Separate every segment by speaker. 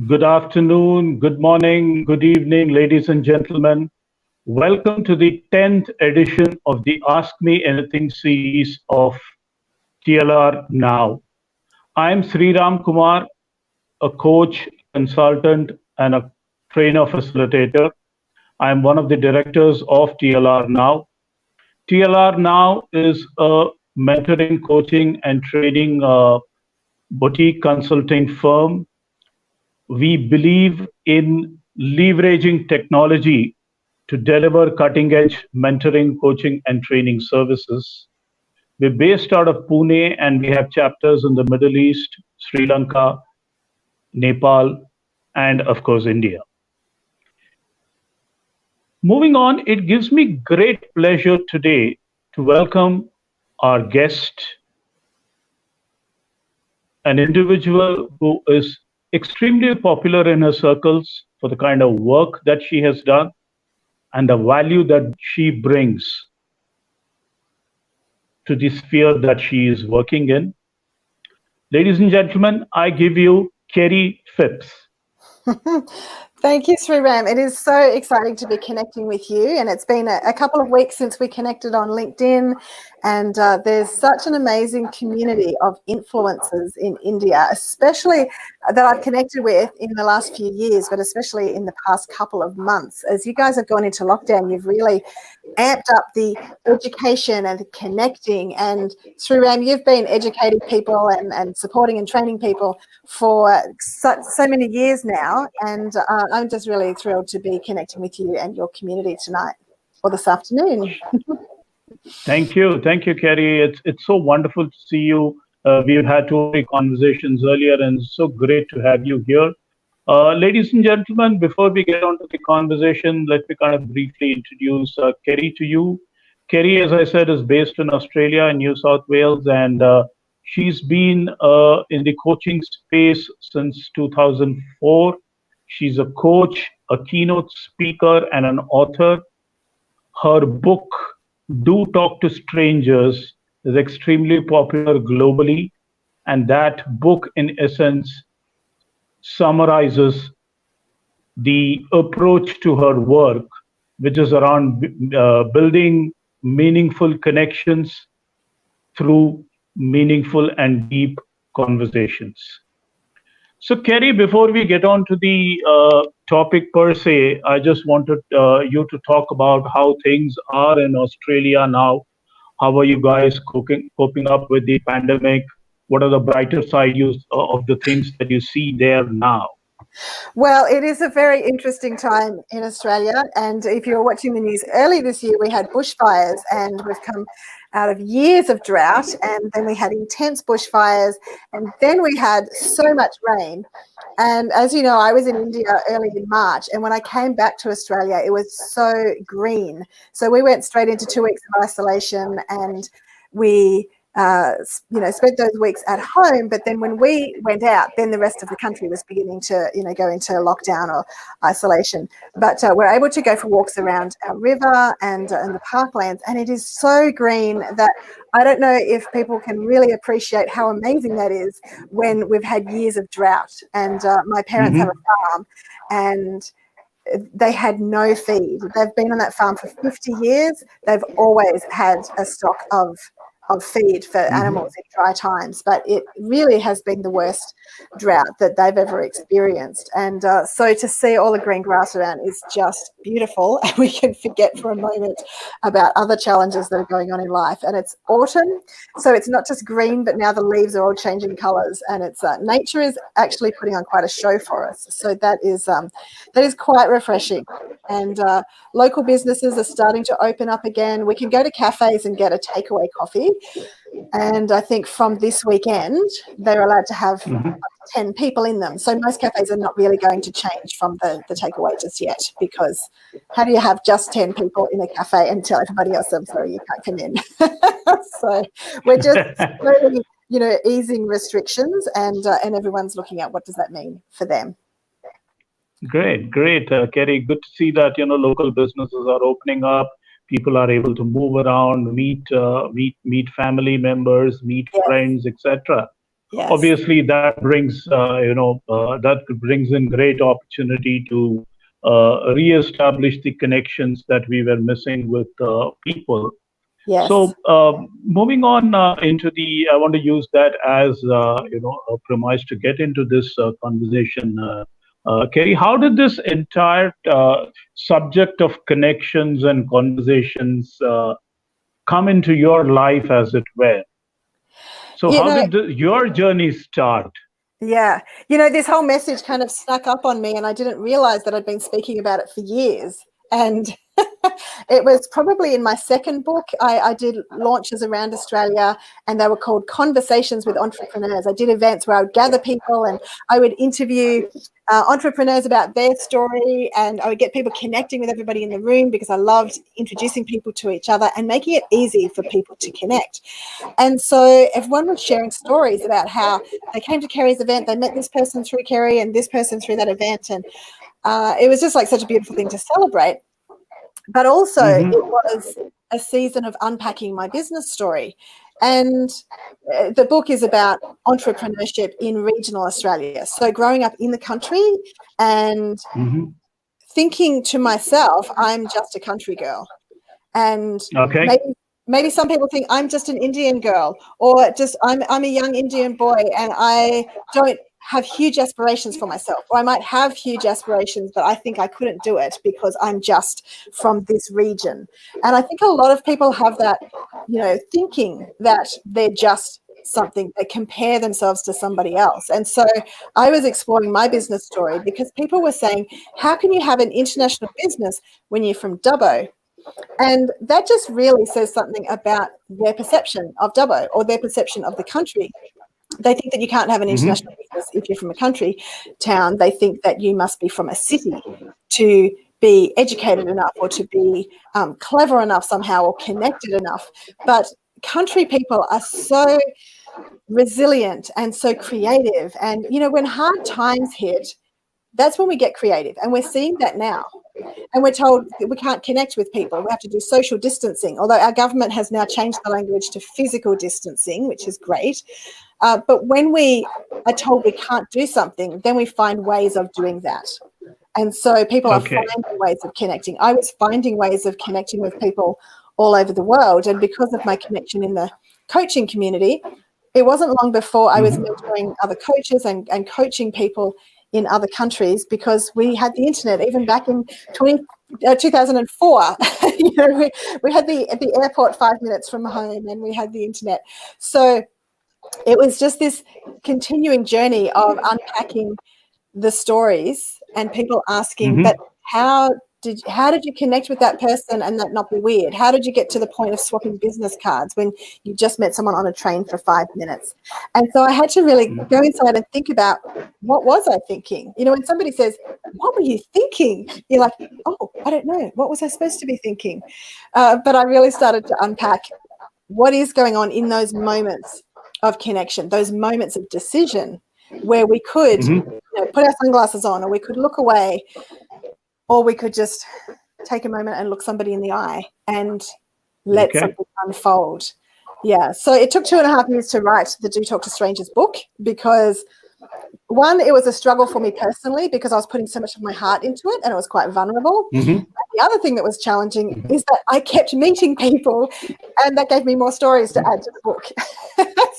Speaker 1: Good afternoon, good morning, good evening, ladies and gentlemen. Welcome to the 10th edition of the Ask Me Anything series of TLR Now. I'm Sri Ram Kumar, a coach, consultant, and a trainer facilitator. I'm one of the directors of TLR Now. TLR Now is a mentoring, coaching, and training boutique consulting firm. We believe in leveraging technology to deliver cutting edge mentoring, coaching, and training services. We're based out of Pune and we have chapters in the Middle East, Sri Lanka, Nepal, and of course, India. Moving on, it gives me great pleasure today to welcome our guest, an individual who is extremely popular in her circles for the kind of work that she has done and the value that she brings to the sphere that she is working in. Ladies and gentlemen, I give you Kerrie Phipps.
Speaker 2: Thank you, Sri Ram. It is so exciting to be connecting with you. And it's been a couple of weeks since we connected on LinkedIn. And there's such an amazing community of influencers in India, especially that I've connected with in the last few years, but especially in the past couple of months. As you guys have gone into lockdown, you've really amped up the education and the connecting. And Sri Ram, you've been educating people and supporting and training people for so many years now. And I'm just really thrilled to be connecting with you and your community tonight or this afternoon.
Speaker 1: Thank you, Kerrie. It's so wonderful to see you. We've had two or three conversations earlier, and it's so great to have you here. Ladies and gentlemen, before we get on to the conversation, let me kind of briefly introduce Kerrie to you. Kerrie, as I said, is based in Australia and New South Wales, and she's been in the coaching space since 2004. She's a coach, a keynote speaker, and an author. Her book, Do Talk to Strangers, is extremely popular globally. And that book, in essence, summarizes the approach to her work, which is around building meaningful connections through meaningful and deep conversations. So, Kerrie, before we get on to the topic per se, I just wanted you to talk about how things are in Australia now. How are you guys coping up with the pandemic? What are the brighter sides of the things that you see there now?
Speaker 2: Well, it is a very interesting time in Australia. And if you were watching the news early this year, we had bushfires and we've come out of years of drought, and then we had intense bushfires, and then we had so much rain. And as you know, I was in India early in March, and when I came back to Australia, it was so green. So we went straight into 2 weeks of isolation, and we spent those weeks at home. But then when we went out, then the rest of the country was beginning to, go into lockdown or isolation. But we're able to go for walks around our river and the parklands, and it is so green that I don't know if people can really appreciate how amazing that is when we've had years of drought. And my parents have a farm, and they had no feed. They've been on that farm for 50 years. They've always had a stock of feed for animals in dry times, but it really has been the worst drought that they've ever experienced. And so to see all the green grass around is just beautiful, and we can forget for a moment about other challenges that are going on in life. And it's autumn, so it's not just green, but now the leaves are all changing colours, and it's nature is actually putting on quite a show for us. So that is quite refreshing. And local businesses are starting to open up again. We can go to cafes and get a takeaway coffee. And I think from this weekend, they're allowed to have 10 people in them. So most cafes are not really going to change from the takeaway just yet, because how do you have just 10 people in a cafe and tell everybody else, I'm sorry, you can't come in? So we're just really, easing restrictions, and everyone's looking at what does that mean for them.
Speaker 1: Great, Kerrie. Good to see that local businesses are opening up. People are able to move around, meet family members, meet friends, etc.
Speaker 2: Yes.
Speaker 1: Obviously, that brings that brings in great opportunity to reestablish the connections that we were missing with people.
Speaker 2: Yes.
Speaker 1: So moving on into I want to use that as a premise to get into this conversation. Kerry, how did this entire subject of connections and conversations come into your life, as it were? So
Speaker 2: You
Speaker 1: how
Speaker 2: know,
Speaker 1: did your journey start?
Speaker 2: yeah. This whole message kind of snuck up on me, and I didn't realize that I'd been speaking about it for years. And it was probably in my second book. I did launches around Australia, and they were called Conversations with Entrepreneurs. I did events where I would gather people and I would interview entrepreneurs about their story, and I would get people connecting with everybody in the room because I loved introducing people to each other and making it easy for people to connect. And so everyone was sharing stories about how they came to Kerrie's event, they met this person through Kerrie and this person through that event. And it was just like such a beautiful thing to celebrate. But also it
Speaker 1: Hmm.
Speaker 2: was a season of unpacking my business story. And the book is about entrepreneurship in regional Australia. So growing up in the country and
Speaker 1: Hmm.
Speaker 2: thinking to myself, I'm just a country girl. And
Speaker 1: Okay.
Speaker 2: maybe some people think I'm just an Indian girl, or just I'm a young Indian boy and I don't have huge aspirations for myself, or I might have huge aspirations but I think I couldn't do it because I'm just from this region. And I think a lot of people have that, thinking that they're just something, they compare themselves to somebody else. And so I was exploring my business story because people were saying, how can you have an international business when you're from Dubbo? And that just really says something about their perception of Dubbo or their perception of the country. They think that you can't have an international
Speaker 1: Hmm.
Speaker 2: business if you're from a country town. They think that you must be from a city to be educated enough or to be clever enough somehow or connected enough. But country people are so resilient and so creative. And, when hard times hit, that's when we get creative. And we're seeing that now. And we're told that we can't connect with people. We have to do social distancing, although our government has now changed the language to physical distancing, which is great. But when we are told we can't do something, then we find ways of doing that. And so people are
Speaker 1: Okay.
Speaker 2: finding ways of connecting. I was finding ways of connecting with people all over the world. And because of my connection in the coaching community, it wasn't long before I was
Speaker 1: Hmm.
Speaker 2: mentoring other coaches and coaching people in other countries because we had the internet even back in 2004. We had the airport 5 minutes from home and we had the internet. So it was just this continuing journey of unpacking the stories and people asking, but
Speaker 1: Hmm.
Speaker 2: how did you connect with that person and that not be weird? How did you get to the point of swapping business cards when you just met someone on a train for 5 minutes? And so I had to really go inside and think about, what was I thinking? When somebody says, what were you thinking? You're like, oh, I don't know. What was I supposed to be thinking? But I really started to unpack what is going on in those moments of connection, those moments of decision where we could
Speaker 1: Hmm.
Speaker 2: put our sunglasses on, or we could look away, or we could just take a moment and look somebody in the eye and let
Speaker 1: Okay.
Speaker 2: something unfold. Yeah. So it took 2.5 years to write the Do Talk to Strangers book because, one, it was a struggle for me personally because I was putting so much of my heart into it and it was quite vulnerable.
Speaker 1: Hmm.
Speaker 2: The other thing that was challenging is that I kept meeting people and that gave me more stories to add to the book.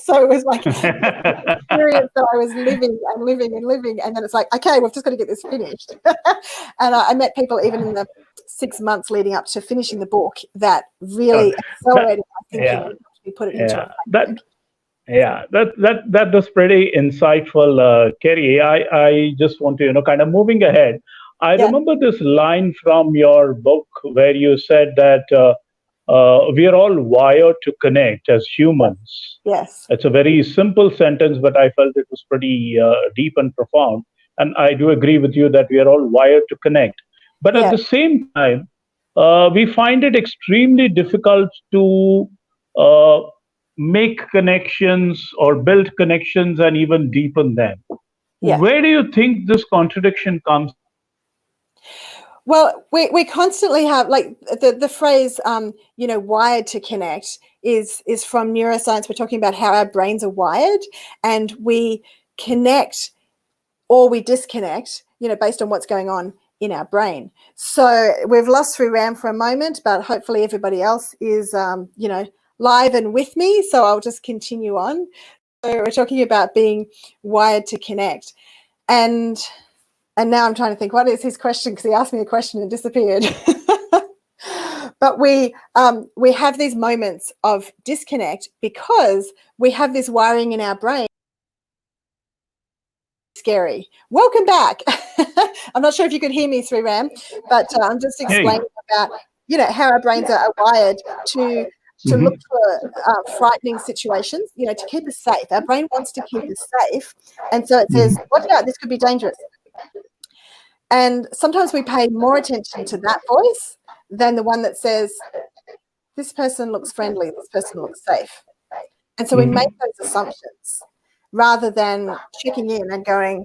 Speaker 2: So it was like experience that I was living and living and living. And then it's like, okay, we've just got to get this finished. And I met people even in the 6 months leading up to finishing the book that
Speaker 1: Uh,
Speaker 2: really
Speaker 1: that,
Speaker 2: accelerated my thinking
Speaker 1: yeah,
Speaker 2: and helped me put it into a
Speaker 1: yeah. That
Speaker 2: framework.
Speaker 1: Yeah, that was pretty insightful, Kerry. I just want to, kind of moving ahead. I
Speaker 2: Yeah.
Speaker 1: remember this line from your book where you said that we are all wired to connect as humans.
Speaker 2: Yes.
Speaker 1: It's a very simple sentence, but I felt it was pretty deep and profound. And I do agree with you that we are all wired to connect. But at
Speaker 2: Yeah.
Speaker 1: the same time, we find it extremely difficult to uh, make connections or build connections and even deepen them.
Speaker 2: Yeah.
Speaker 1: Where do you think this contradiction comes in?
Speaker 2: Well, we constantly have, like, the phrase, wired to connect is from neuroscience. We're talking about how our brains are wired, and we connect or we disconnect, based on what's going on in our brain. So we've lost through Ram for a moment, but hopefully everybody else is, live and with me. So I'll just continue on. So we're talking about being wired to connect. And now I'm trying to think, what is his question? Because he asked me a question and disappeared. But we have these moments of disconnect because we have this wiring in our brain. Scary. Welcome back. I'm not sure if you could hear me through Ram, but I'm just explaining about how our brains are wired to look for frightening situations, to keep us safe. Our brain wants to keep us safe, and so it says, watch out, this could be dangerous. And sometimes we pay more attention to that voice than the one that says, this person looks friendly, this person looks safe. And so we make those assumptions rather than checking in and going,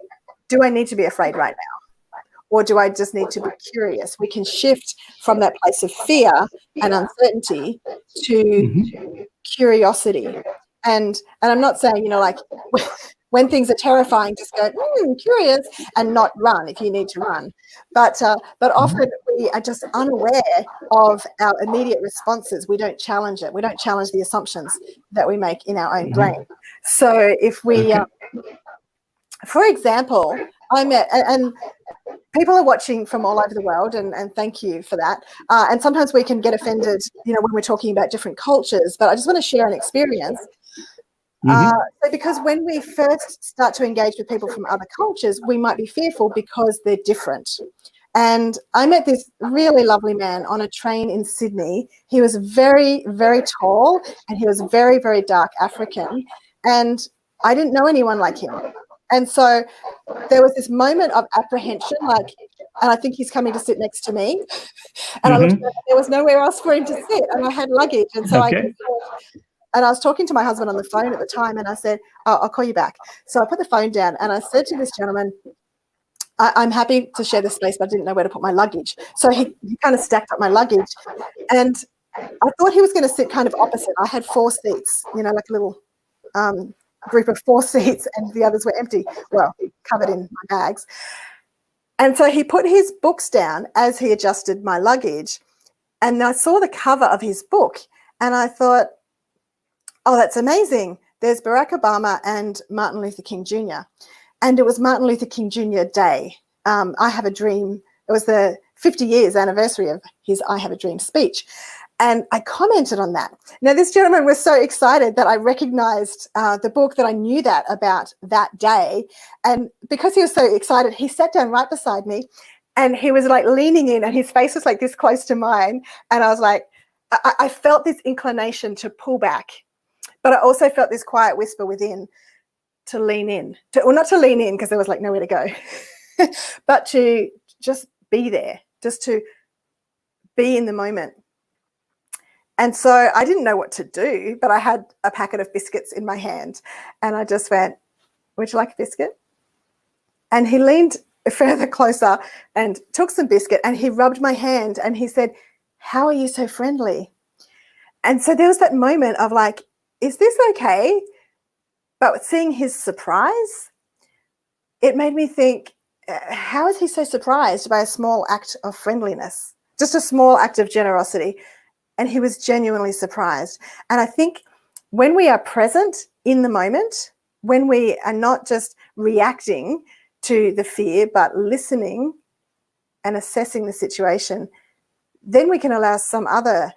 Speaker 2: do I need to be afraid right now? Or do I just need to be curious? We can shift from that place of fear and uncertainty to curiosity. And I'm not saying, like, when things are terrifying, just go, curious, and not run if you need to run. But often we are just unaware of our immediate responses. We don't challenge it. We don't challenge the assumptions that we make in our own brain. So if we, for example, and people are watching from all over the world, and thank you for that. And sometimes we can get offended, when we're talking about different cultures, but I just want to share an experience. So because when we first start to engage with people from other cultures, we might be fearful because they're different. And I met this really lovely man on a train in Sydney. He was very, very tall, and he was very, very dark African. And I didn't know anyone like him. And so there was this moment of apprehension, and I think he's coming to sit next to me. And I looked at him, there was nowhere else for him to sit, and I had luggage. And so and I was talking to my husband on the phone at the time, and I said, I'll call you back. So I put the phone down, and I said to this gentleman, I'm happy to share this space, but I didn't know where to put my luggage. So he kind of stacked up my luggage, and I thought he was going to sit kind of opposite. I had 4 seats, like a little group of 4 seats, and the others were empty, well, covered in my bags. And so he put his books down as he adjusted my luggage, and I saw the cover of his book, and I thought, oh, that's amazing. There's Barack Obama and Martin Luther King Jr. And it was Martin Luther King Jr. Day. I Have a Dream. It was the 50 years anniversary of his I Have a Dream speech. And I commented on that. Now, this gentleman was so excited that I recognized the book, that I knew that about that day. And because he was so excited, he sat down right beside me, and he was like leaning in, and his face was like this close to mine. And I was like, I felt this inclination to pull back. But I also felt this quiet whisper within to lean in. Not to lean in because there was like nowhere to go, but to just be there, just to be in the moment. And so I didn't know what to do, but I had a packet of biscuits in my hand, and I just went, would you like a biscuit? And he leaned further closer and took some biscuit, and he rubbed my hand, and he said, how are you so friendly? And so there was that moment of like, is this okay? But seeing his surprise, it made me think, how is he so surprised by a small act of friendliness? Just a small act of generosity. And he was genuinely surprised. And I think when we are present in the moment, when we are not just reacting to the fear, but listening and assessing the situation, then we can allow some other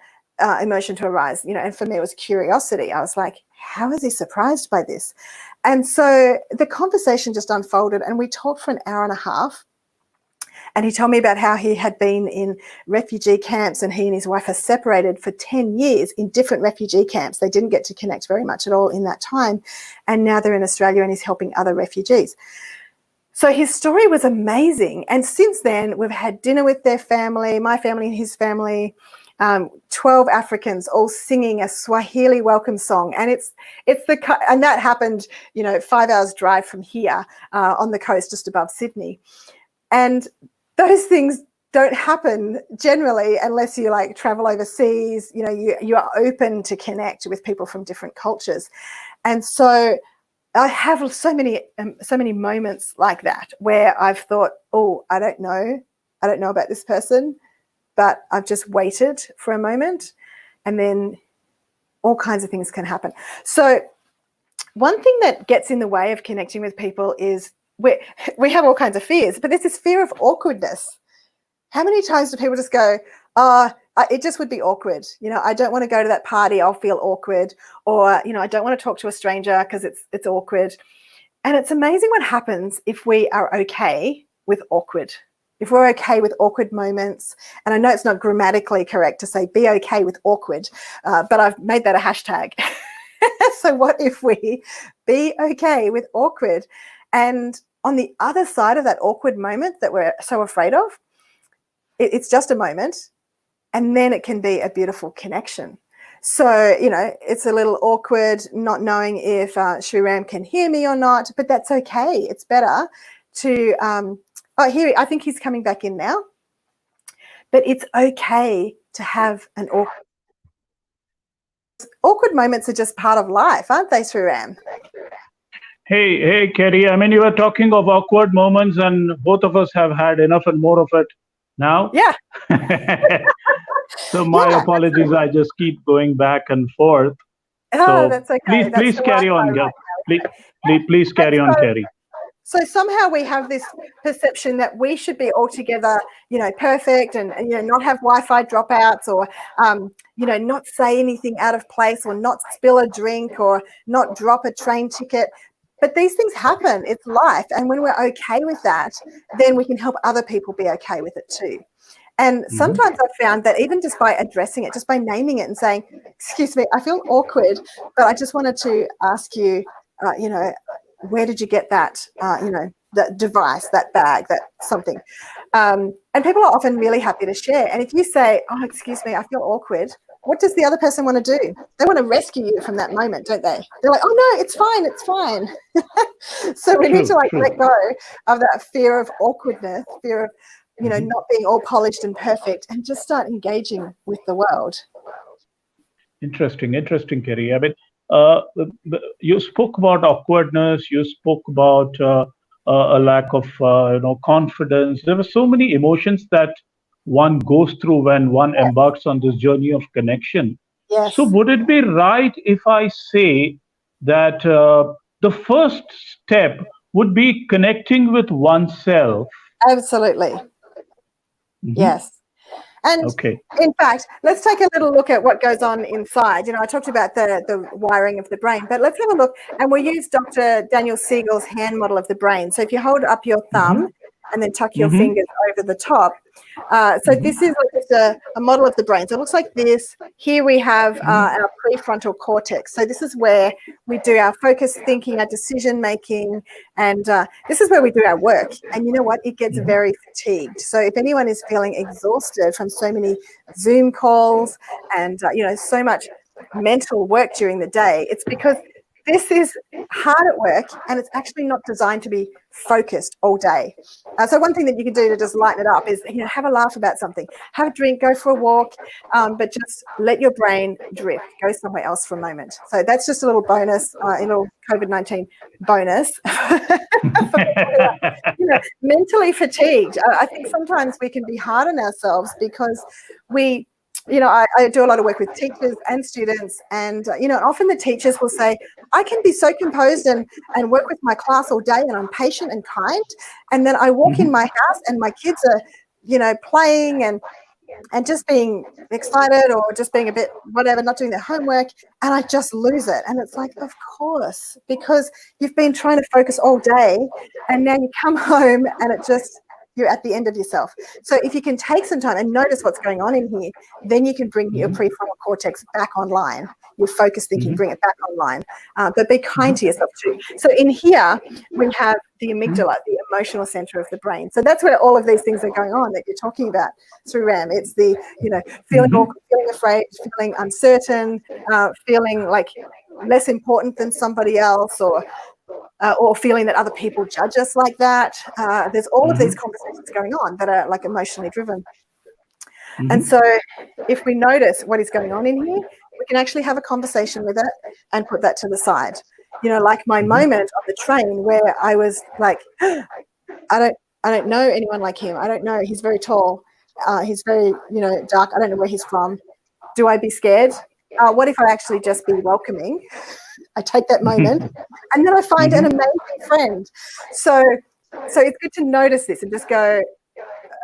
Speaker 2: emotion to arise, and for me it was curiosity. I was like, how is he surprised by this? And so the conversation just unfolded, and we talked for an hour and a half. And he told me about how he had been in refugee camps, and he and his wife are separated for 10 years in different refugee camps. They didn't get to connect very much at all in that time. And now they're in Australia, and he's helping other refugees. So his story was amazing. And since then, we've had dinner with their family, my family and his family, 12 Africans all singing a Swahili welcome song. And and that happened, 5 hours drive from here on the coast just above Sydney. And those things don't happen generally unless you like travel overseas. You know, you are open to connect with people from different cultures. And so I have so many moments like that where I've thought, oh, I don't know about this person, but I've just waited for a moment, and then all kinds of things can happen. So one thing that gets in the way of connecting with people is we have all kinds of fears, but there's this fear of awkwardness. How many times do people just go, it just would be awkward. You know, I don't want to go to that party. I'll feel awkward. Or, you know, I don't want to talk to a stranger because it's awkward. And it's amazing what happens if we are okay with awkward. If we're okay with awkward moments, and I know it's not grammatically correct to say be okay with awkward, but I've made that a hashtag. So what if we be okay with awkward? And on the other side of that awkward moment that we're so afraid of, it's just a moment, and then it can be a beautiful connection. So, you know, it's a little awkward not knowing if Shriram can hear me or not, but that's okay. It's better to, here, I think he's coming back in now. But it's okay to have an awkward moments are just part of life, aren't they, Shriram?
Speaker 1: Hey, Kerrie. I mean, you were talking of awkward moments, and both of us have had enough and more of it now.
Speaker 2: Yeah.
Speaker 1: So my apologies. I just keep going back and forth.
Speaker 2: Oh, that's okay.
Speaker 1: Please carry on, girl. Please carry on, Kerrie.
Speaker 2: So somehow we have this perception that we should be altogether, you know, perfect and you know, not have Wi-Fi dropouts or, you know, not say anything out of place or not spill a drink or not drop a train ticket. But these things happen. It's life. And when we're okay with that, then we can help other people be okay with it too. And sometimes I've found that even just by addressing it, just by naming it and saying, excuse me, I feel awkward, but I just wanted to ask you, you know, where did you get that, you know, that device, that bag, that something? And people are often really happy to share. And if you say, oh, excuse me, I feel awkward, what does the other person want to do? They want to rescue you from that moment, don't they? They're like, oh, no, it's fine, it's fine. So we need to like let go of that fear of awkwardness, fear of, you know, not being all polished and perfect, and just start engaging with the world.
Speaker 1: Interesting, Kerrie. I mean, you spoke about awkwardness. You spoke about a lack of, you know, confidence. There were so many emotions that one goes through when one embarks on this journey of connection.
Speaker 2: Yes.
Speaker 1: So would it be right if I say that the first step would be connecting with oneself?
Speaker 2: Absolutely. Yes. And
Speaker 1: okay.
Speaker 2: In fact, let's take a little look at what goes on inside. You know, I talked about the wiring of the brain, but let's have a look. And we'll use Dr. Daniel Siegel's hand model of the brain. So if you hold up your thumb and then tuck your fingers over the top. So this is like just a model of the brain. So it looks like this. Here we have our prefrontal cortex. So this is where we do our focused thinking, our decision making, and this is where we do our work. And you know what? It gets very fatigued. So if anyone is feeling exhausted from so many Zoom calls and, you know, so much mental work during the day, it's because this is hard at work and it's actually not designed to be focused all day. So one thing that you can do to just lighten it up is, you know, have a laugh about something, have a drink, go for a walk, but just let your brain drift, go somewhere else for a moment. So that's just a little bonus, a little COVID-19 bonus. You know, mentally fatigued. I think sometimes we can be hard on ourselves because we, you know, I do a lot of work with teachers and students, and, you know, often the teachers will say, I can be so composed and work with my class all day and I'm patient and kind. And then I walk in my house and my kids are, you know, playing and just being excited or just being a bit whatever, not doing their homework, and I just lose it. And it's like, of course, because you've been trying to focus all day and now you come home and it just, you're at the end of yourself. So if you can take some time and notice what's going on in here, then you can bring your prefrontal cortex back online, your focused thinking, bring it back online, but be kind to yourself too. So in here, we have the amygdala, the emotional center of the brain. So that's where all of these things are going on that you're talking about through RAM. It's the, you know, feeling awkward, feeling afraid, feeling uncertain, feeling like less important than somebody else, or or feeling that other people judge us like that. There's all of these conversations going on that are like emotionally driven. And so if we notice what is going on in here, we can actually have a conversation with it and put that to the side. You know, like my moment on the train where I was like, I don't know anyone like him. I don't know. He's very tall. He's very, you know, dark. I don't know where he's from. Do I be scared? What if I actually just be welcoming? I take that moment and then I find an amazing friend. So it's good to notice this and just go,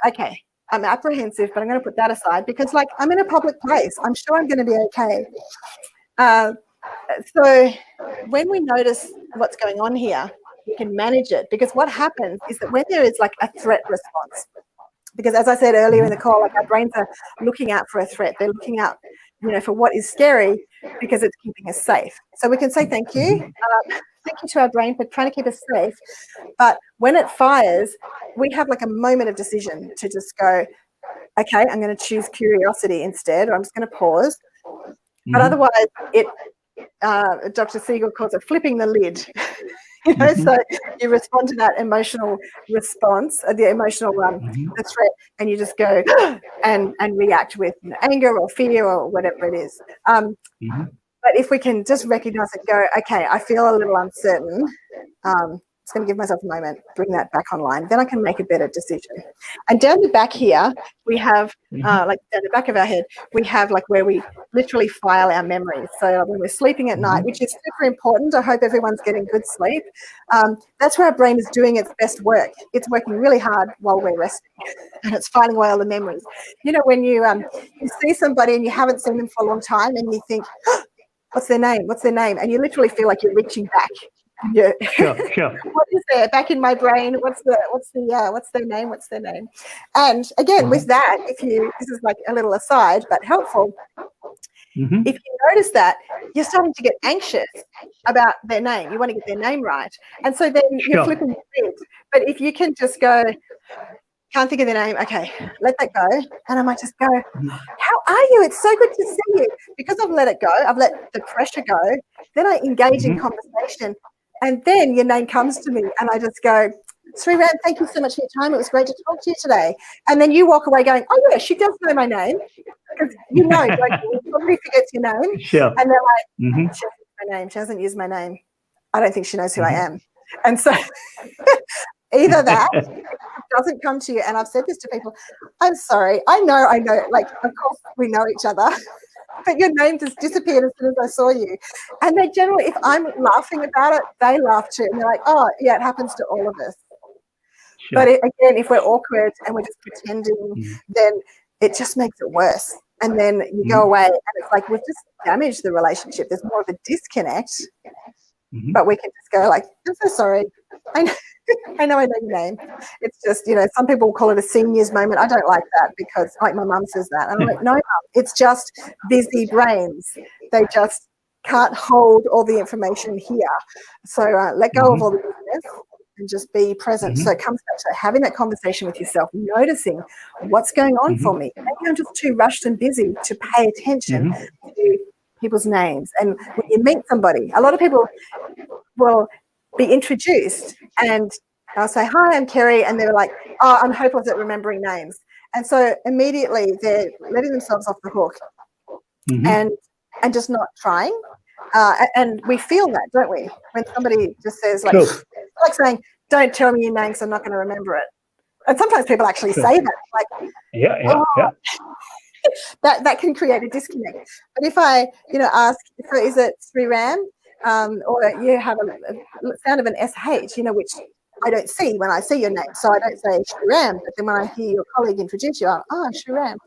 Speaker 2: okay, I'm apprehensive, but I'm going to put that aside because, like, I'm in a public place. I'm sure I'm going to be okay. So when we notice what's going on here, we can manage it, because what happens is that when there is like a threat response, because as I said earlier in the call, like our brains are looking out for a threat. They're looking out, you know, for what is scary because it's keeping us safe. So we can say thank you. Thank you to our brain for trying to keep us safe. But when it fires, we have like a moment of decision to just go, okay, I'm going to choose curiosity instead, or I'm just going to pause. But otherwise, Dr. Siegel calls it flipping the lid. You know, so you respond to that emotional response, the emotional the threat, and you just go and react with, you know, anger or fear or whatever it is. But if we can just recognize it, go, okay, I feel a little uncertain. It's going to give myself a moment, bring that back online. Then I can make a better decision. And down the back here, we have, like down the back of our head, we have like where we literally file our memories. So when we're sleeping at night, which is super important, I hope everyone's getting good sleep. That's where our brain is doing its best work. It's working really hard while we're resting, and it's filing away all the memories. You know, when you see somebody and you haven't seen them for a long time, and you think, oh, what's their name? What's their name? And you literally feel like you're reaching back. Yeah.
Speaker 1: Sure.
Speaker 2: What is there back in my brain? What's their name? What's their name? And again, with that, this is like a little aside, but helpful. If you notice that, you're starting to get anxious about their name. You want to get their name right. And so then you're flipping the lid. But if you can just go, can't think of their name, okay, let that go. And I might just go, how are you? It's so good to see you. Because I've let it go, I've let the pressure go, then I engage in conversation. And then your name comes to me and I just go, Sriram, thank you so much for your time. It was great to talk to you today. And then you walk away going, oh, yeah, she does know my name. Because you know, somebody forgets your name.
Speaker 1: Sure.
Speaker 2: And they're like, she hasn't used my name. She hasn't used my name. I don't think she knows who I am. And so either that doesn't come to you. And I've said this to people, I'm sorry. I know. Like, of course, we know each other. But your name just disappeared as soon as I saw you. And they generally, if I'm laughing about it, they laugh too. And they're like, oh, yeah, it happens to all of us. Sure. But again, if we're awkward and we're just pretending, then it just makes it worse. And then you go away and it's like we've just damaged the relationship. There's more of a disconnect. But we can just go like, I'm so sorry. I know your name. It's just, you know, some people call it a seniors moment. I don't like that because, like, my mum says that. And I'm like, no, Mum, it's just busy brains. They just can't hold all the information here. So let go of all the business and just be present. So it comes back to having that conversation with yourself, noticing what's going on for me. Maybe I'm just too rushed and busy to pay attention to people's names. And when you meet somebody, a lot of people will be introduced and I'll say, hi, I'm Kerrie. And they're like, oh, I'm hopeless at remembering names. And so immediately they're letting themselves off the hook and just not trying. And we feel that, don't we? When somebody just says, like, like saying, don't tell me your name because I'm not going to remember it. And sometimes people actually say that. Like, that can create a disconnect. But if I, you know, ask, so is it Sriram? Or you have a sound of an SH, you know, which I don't see when I see your name. So I don't say Sriram, but then when I hear your colleague introduce you, I'm, oh, Sriram.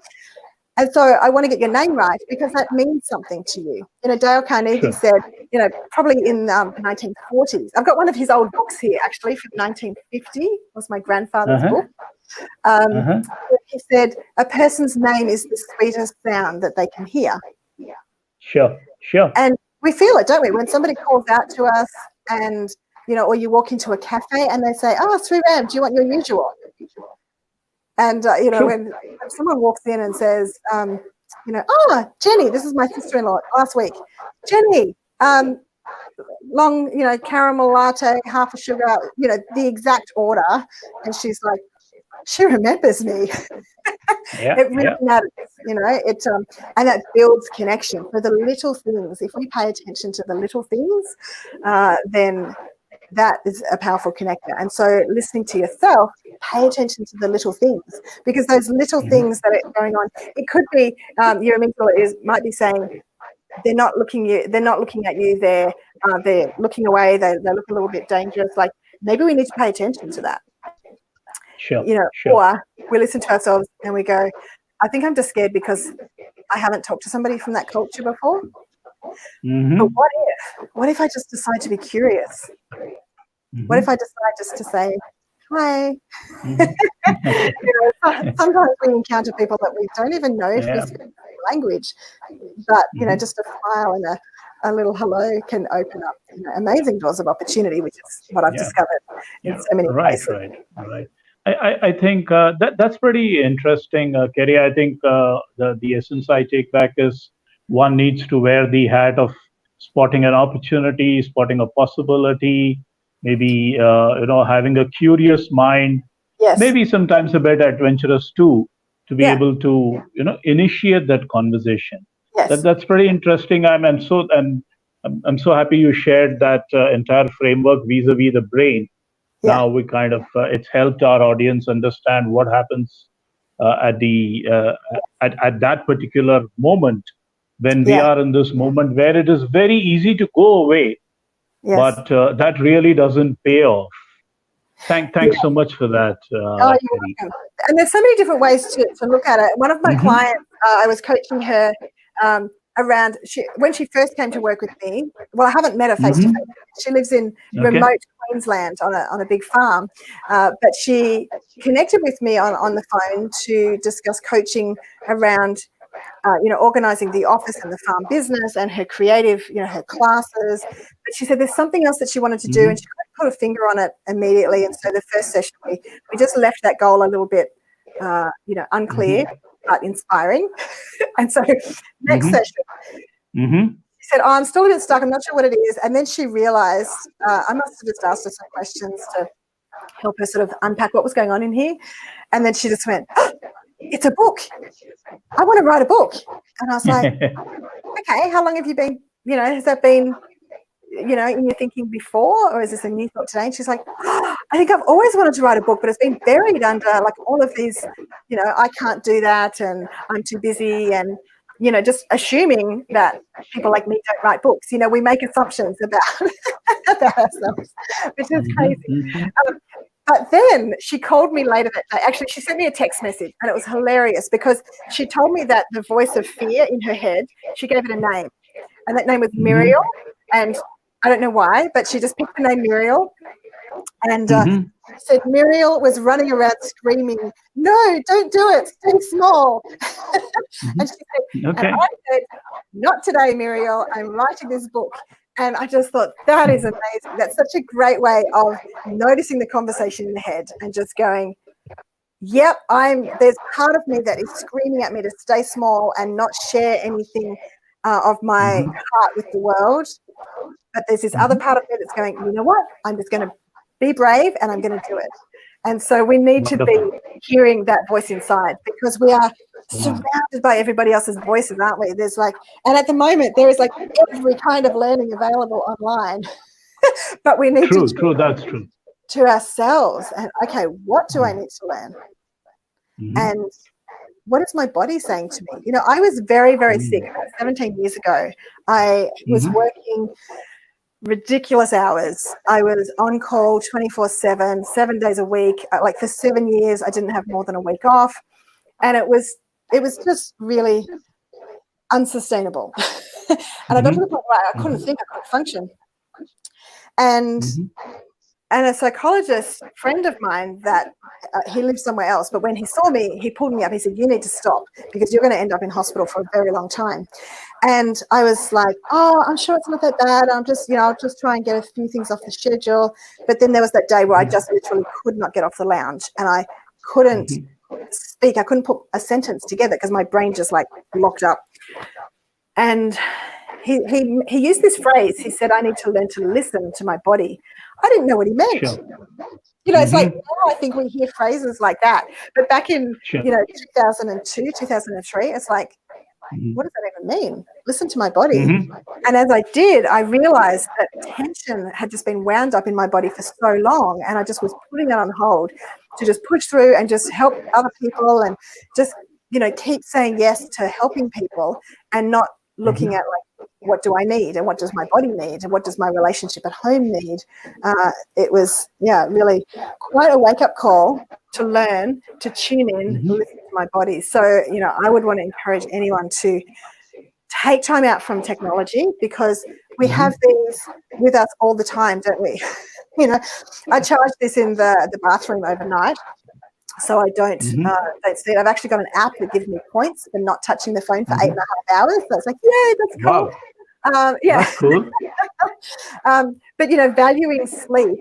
Speaker 2: And so I want to get your name right because that means something to you. You know, Dale Carnegie said, you know, probably in the 1940s. I've got one of his old books here, actually, from 1950. It was my grandfather's book. He said, a person's name is the sweetest sound that they can hear.
Speaker 1: Sure.
Speaker 2: And we feel it, don't we? When somebody calls out to us and, you know, or you walk into a cafe and they say, oh, Sriram, do you want your usual? And, you know, when someone walks in and says, you know, oh, Jenny, this is my sister-in-law last week. Jenny, long, caramel latte, half a sugar, the exact order. And she's like, she remembers me.
Speaker 1: Yeah,
Speaker 2: It really matters, it and that builds connection for the little things. If we pay attention to the little things, then that is a powerful connector. And so listening to yourself, pay attention to the little things, because those little things that are going on, it could be your amygdala might be saying, they're not looking at you, they're looking away, they look a little bit dangerous. Like, maybe we need to pay attention to that.
Speaker 1: sure.
Speaker 2: Or we listen to ourselves and we go, I think I'm just scared because I haven't talked to somebody from that culture before. But what if I just decide to be curious? What if I decide just to say hi? Sometimes we encounter people that we don't even know if we speak language, but just a smile and a little hello can open up amazing doors of opportunity, which is what I've discovered in so many places.
Speaker 1: Right. I think that's pretty interesting, Kerrie. I think the essence I take back is one needs to wear the hat of spotting an opportunity, spotting a possibility, maybe having a curious mind,
Speaker 2: Yes.
Speaker 1: maybe sometimes a bit adventurous too, to be able to initiate that conversation.
Speaker 2: Yes.
Speaker 1: That's pretty interesting. I'm so happy you shared that entire framework vis-a-vis the brain. Now we kind of it's helped our audience understand what happens at that particular moment when we are in this moment where it is very easy to go away, but that really doesn't pay off. Thanks so much for that.
Speaker 2: You're welcome. And there's so many different ways to look at it. One of my clients, I was coaching her around when she first came to work with me. Well, I haven't met her face to face. She lives in remote Queensland on a big farm, but she connected with me on the phone to discuss coaching around organising the office and the farm business and her creative, her classes. But she said there's something else that she wanted to do, and she couldn't put a finger on it immediately. And so the first session we just left that goal a little bit unclear but inspiring. And so next session, she said, I'm still a bit stuck, I'm not sure what it is. And then she realized I must have just asked her some questions to help her sort of unpack what was going on in here. And then she just went, it's a book. I want to write a book. And I was like, okay, how long have you been, has that been, in your thinking before, or is this a new thought today? And she's like, I think I've always wanted to write a book, but it's been buried under like all of these, I can't do that and I'm too busy, and, just assuming that people like me don't write books. We make assumptions about ourselves, which is crazy. But then she called me later that day. Actually, she sent me a text message, and it was hilarious because she told me that the voice of fear in her head, she gave it a name, and that name was Muriel. And I don't know why, but she just picked the name Muriel. And said Muriel was running around screaming, no, don't do it, stay small. And she said, and I said, not today, Muriel, I'm writing this book. And I just thought, that is amazing. That's such a great way of noticing the conversation in the head and just going, yep, there's part of me that is screaming at me to stay small and not share anything of my heart with the world. But there's this other part of me that's going, you know what? I'm just going to be brave and I'm going to do it. And so we need to be hearing that voice inside, because we are surrounded by everybody else's voices, aren't we? There's and at the moment there is every kind of learning available online, but we need
Speaker 1: that's true.
Speaker 2: To ourselves. And okay, what do I need to learn? And what is my body saying to me? I was very, very sick about 17 years ago. I was working ridiculous hours. I was on call 24/7, 7 days a week. For 7 years, I didn't have more than a week off. And it was just really unsustainable. And I got to the point where I couldn't think, I couldn't function. And a psychologist friend of mine that he lives somewhere else, but when he saw me, he pulled me up. He said, you need to stop because you're going to end up in hospital for a very long time. And I was like, oh, I'm sure it's not that bad. I'll just try and get a few things off the schedule. But then there was that day where I just literally could not get off the lounge, and I couldn't speak. I couldn't put a sentence together because my brain just locked up. And he used this phrase. He said, "I need to learn to listen to my body." I didn't know what he meant.
Speaker 1: Sure.
Speaker 2: It's like now I think we hear phrases like that, but back in 2002, 2003, it's like, what does that even mean? Listen to my body. And as I did, I realized that tension had just been wound up in my body for so long, and I just was putting that on hold to just push through and just help other people and just, keep saying yes to helping people and not looking at like, what do I need and what does my body need and what does my relationship at home need? It was, really quite a wake-up call to learn to tune in, listen to my body. So, I would want to encourage anyone to take time out from technology, because we have these with us all the time, don't we? I charge this in the bathroom overnight, so I don't see it. I've actually got an app that gives me points for not touching the phone for 8.5 hours. So it's like, yay, that's cool.
Speaker 1: Wow. That's cool.
Speaker 2: But valuing sleep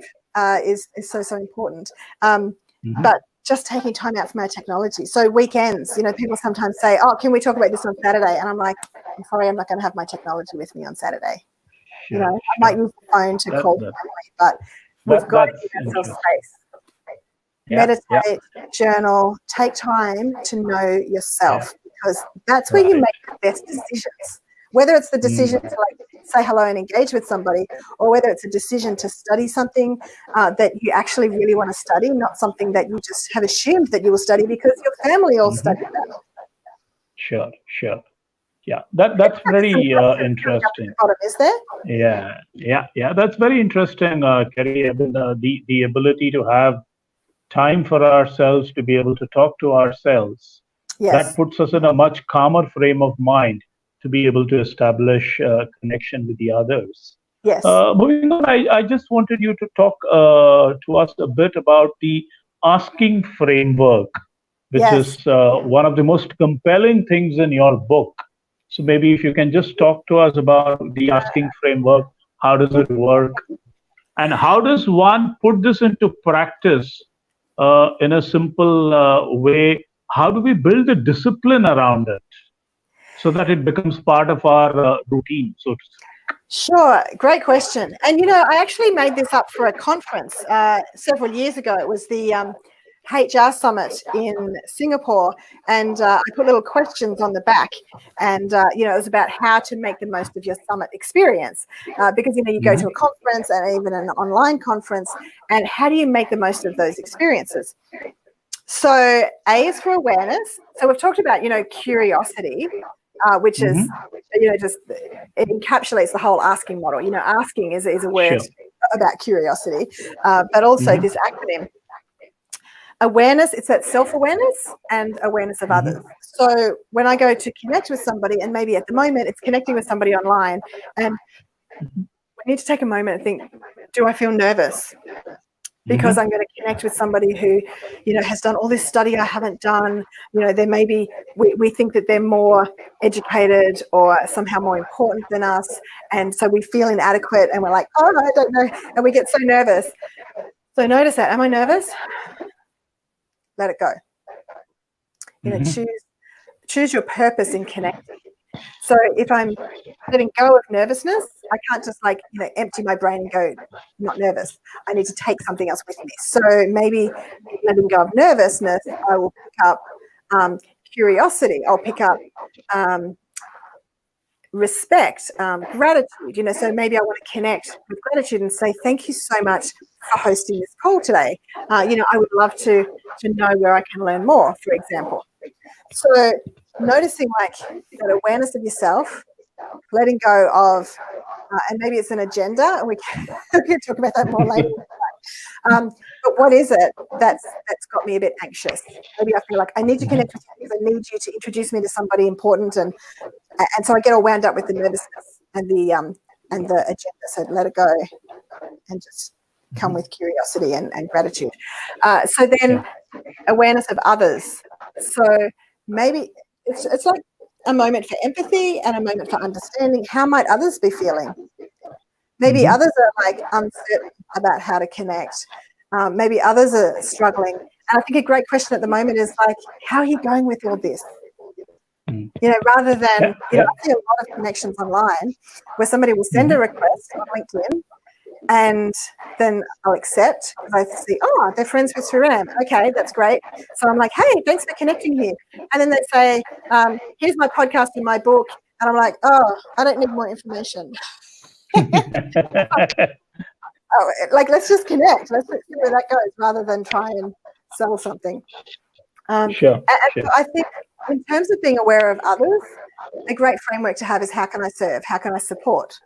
Speaker 2: is so important. But just taking time out from our technology. So weekends, people sometimes say, "Oh, can we talk about this on Saturday?" And I'm like, "I'm sorry, I'm not going to have my technology with me on Saturday." I might use the phone to call family, but we've got to give ourselves space. Meditate, journal, take time to know yourself, because that's where you make the best decisions. Whether it's the decision to say hello and engage with somebody, or whether it's a decision to study something that you actually really want to study, not something that you just have assumed that you will study because your family all studied that.
Speaker 1: Sure. Yeah, that's very interesting.
Speaker 2: Is there?
Speaker 1: Yeah. That's very interesting, Kerrie. I mean, the ability to have time for ourselves, to be able to talk to ourselves, that puts us in a much calmer frame of mind to be able to establish connection with the others.
Speaker 2: Yes.
Speaker 1: Moving on, I just wanted you to talk to us a bit about the asking framework, which is one of the most compelling things in your book. So maybe if you can just talk to us about the asking framework, how does it work? And how does one put this into practice in a simple way? How do we build a discipline around it so that it becomes part of our routine, so to speak?
Speaker 2: Sure, great question. And I actually made this up for a conference several years ago. It was the HR Summit in Singapore, and I put little questions on the back, and it was about how to make the most of your summit experience, because you go to a conference and even an online conference, and how do you make the most of those experiences? So A is for awareness. So we've talked about curiosity, which is just it encapsulates the whole asking model. Asking is a word about curiosity, but also this acronym. Awareness, it's that self-awareness and awareness of others. So when I go to connect with somebody, and maybe at the moment it's connecting with somebody online, and we need to take a moment and think, do I feel nervous? Because I'm going to connect with somebody who, has done all this study I haven't done. They maybe we think that they're more educated or somehow more important than us, and so we feel inadequate, and we're like, oh, I don't know, and we get so nervous. So notice that. Am I nervous? Let it go. Choose your purpose in connecting. So if I'm letting go of nervousness, I can't just empty my brain and go, not nervous. I need to take something else with me. So maybe letting go of nervousness, I will pick up curiosity. I'll pick up respect, gratitude. So maybe I want to connect with gratitude and say, thank you so much for hosting this call today. I would love to know where I can learn more, for example. So noticing that awareness of yourself, letting go of, and maybe it's an agenda, and we can talk about that more later. But what is it that's got me a bit anxious? Maybe I feel like I need to connect with you because I need you to introduce me to somebody important, and so I get all wound up with the nervousness and the agenda. So let it go and just come with curiosity and gratitude. So then awareness of others. So maybe it's like a moment for empathy and a moment for understanding. How might others be feeling? Maybe others are uncertain about how to connect. Maybe others are struggling. And I think a great question at the moment is how are you going with all this? rather than,
Speaker 1: Yeah.
Speaker 2: I see a lot of connections online where somebody will send a request on LinkedIn and then I'll accept because I see, they're friends with Saram. Okay, that's great. So I'm like, hey, thanks for connecting here. And then they say, here's my podcast and my book. And I'm like, I don't need more information. Let's just connect. Let's see where that goes rather than try and sell something.
Speaker 1: Sure.
Speaker 2: So I think in terms of being aware of others, a great framework to have is how can I serve? How can I support?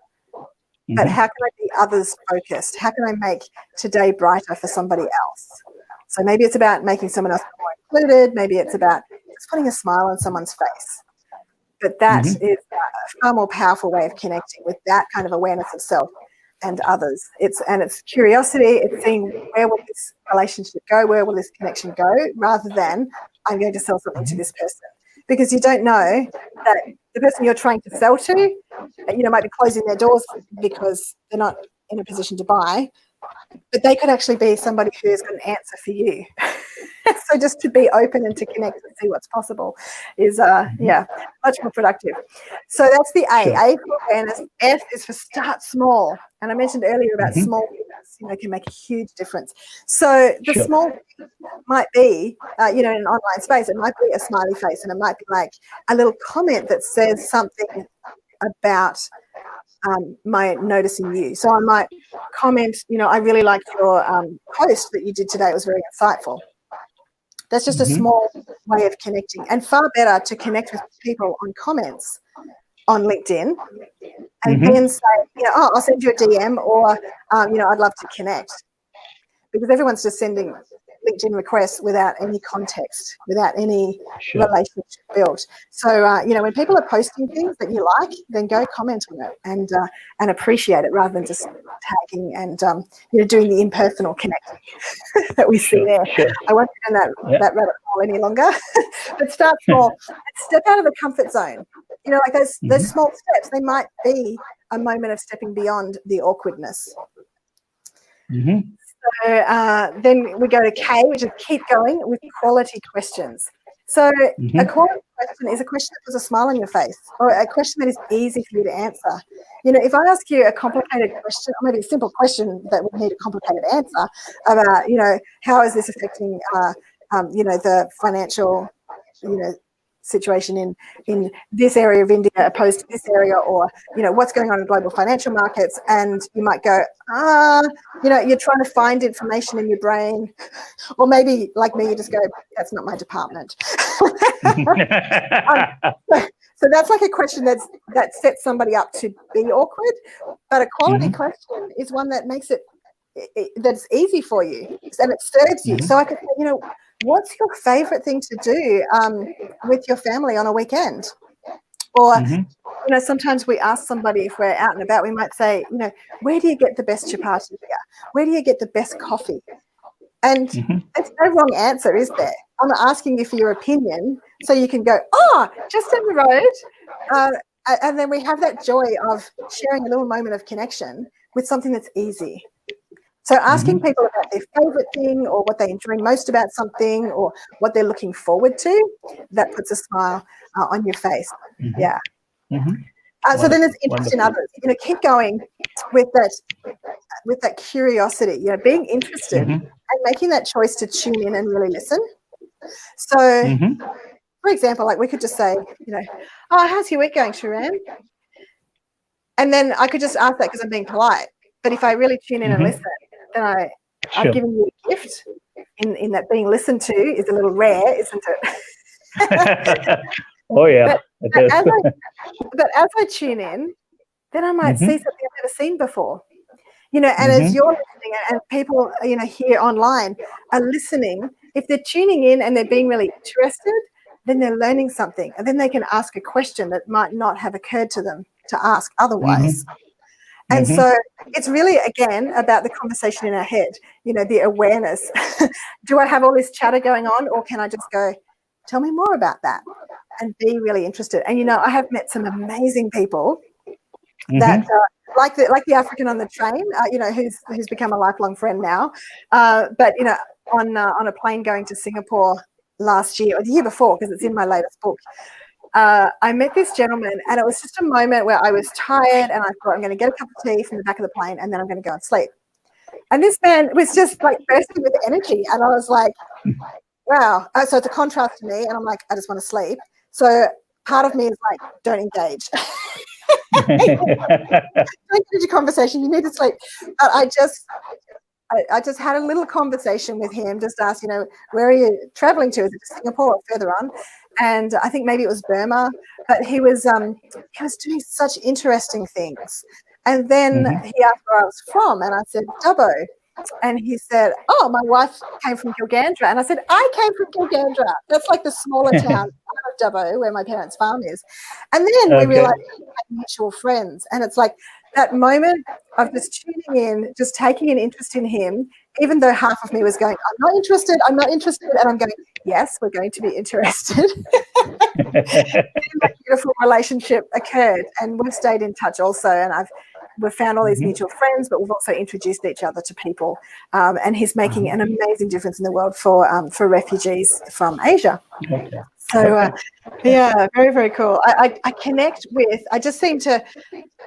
Speaker 2: But how can I be others focused? How can I make today brighter for somebody else? So maybe it's about making someone else more included. Maybe it's about just putting a smile on someone's face. But that is a far more powerful way of connecting with that kind of awareness of self and others. It's curiosity. It's seeing where will this relationship go? Where will this connection go? Rather than I'm going to sell something to this person. Because you don't know that the person you're trying to sell to, might be closing their doors because they're not in a position to buy, but they could actually be somebody who has got an answer for you. So just to be open and to connect and see what's possible is, much more productive. So that's the A.
Speaker 1: Sure.
Speaker 2: A for awareness. F is for start small. And I mentioned earlier about small things, can make a huge difference. So the small thing might be, in an online space, it might be a smiley face and it might be like a little comment that says something about my noticing you. So I might comment, I really liked your post that you did today. It was very insightful. That's just a small way of connecting, and far better to connect with people on comments on LinkedIn and then say, I'll send you a DM or, I'd love to connect, because everyone's just sending LinkedIn requests without any context, without any relationship built. So, when people are posting things that you like, then go comment on it and appreciate it rather than just tagging and, doing the impersonal connecting that we see there. I won't get in that rabbit hole any longer, but start small and step out of the comfort zone. Those small steps, they might be a moment of stepping beyond the awkwardness. So then we go to K, which is keep going with quality questions. So a quality question is a question that puts a smile on your face, or a question that is easy for you to answer. If I ask you a complicated question, or maybe a simple question that would need a complicated answer about, how is this affecting, the financial, situation in this area of India opposed to this area, or what's going on in global financial markets, and you might go, you're trying to find information in your brain, or maybe like me, you just go, that's not my department. So that's like a question that sets somebody up to be awkward, but a quality question is one that makes it that's easy for you and it serves you. So I could say, what's your favorite thing to do with your family on a weekend? Or, sometimes we ask somebody if we're out and about, we might say, where do you get the best chapati here? Where do you get the best coffee? And there's no wrong answer, is there? I'm asking you for your opinion so you can go, just down the road. And then we have that joy of sharing a little moment of connection with something that's easy. So asking people about their favorite thing or what they enjoy most about something or what they're looking forward to, that puts a smile on your face. Yeah. So then there's interest in others. Keep going with that curiosity, being interested and making that choice to tune in and really listen. So, for example, like we could just say, how's your week going, Sharan? And then I could just ask that because I'm being polite. But if I really tune in and listen, then I've given you a gift in that being listened to is a little rare, isn't it?
Speaker 1: Oh, yeah.
Speaker 2: But as I tune in, then I might see something I've never seen before. And as you're listening and people, here online are listening, if they're tuning in and they're being really interested, then they're learning something. And then they can ask a question that might not have occurred to them to ask otherwise. And so it's really, again, about the conversation in our head, the awareness. Do I have all this chatter going on, or can I just go, tell me more about that and be really interested? And, I have met some amazing people that, like the African on the train, who's become a lifelong friend now. But, on a plane going to Singapore last year or the year before, because it's in my latest book, I met this gentleman, and it was just a moment where I was tired, and I thought, I'm going to get a cup of tea from the back of the plane, and then I'm going to go and sleep. And this man was just like bursting with energy, and I was like, wow. So it's a contrast to me, and I'm like, I just want to sleep. So part of me is like, don't engage. Don't get into conversation. You need to sleep. But I just had a little conversation with him, just asked, where are you traveling to? Is it to Singapore or further on? And I think maybe it was Burma, but he was doing such interesting things. And then he asked where I was from, and I said, Dubbo. And he said, oh, my wife came from Gilgandra. And I said, I came from Gilgandra. That's like the smaller town of Dubbo where my parents' farm is. And then we realized we had mutual friends. And it's like that moment of just tuning in, just taking an interest in him, even though half of me was going, I'm not interested. And I'm going, yes, we're going to be interested. And that beautiful relationship occurred. And we've stayed in touch also. And we've found all these mutual friends, but we've also introduced each other to people. And he's making an amazing difference in the world for refugees from Asia.
Speaker 1: Okay.
Speaker 2: So, yeah, very, very cool. I connect with, I just seem to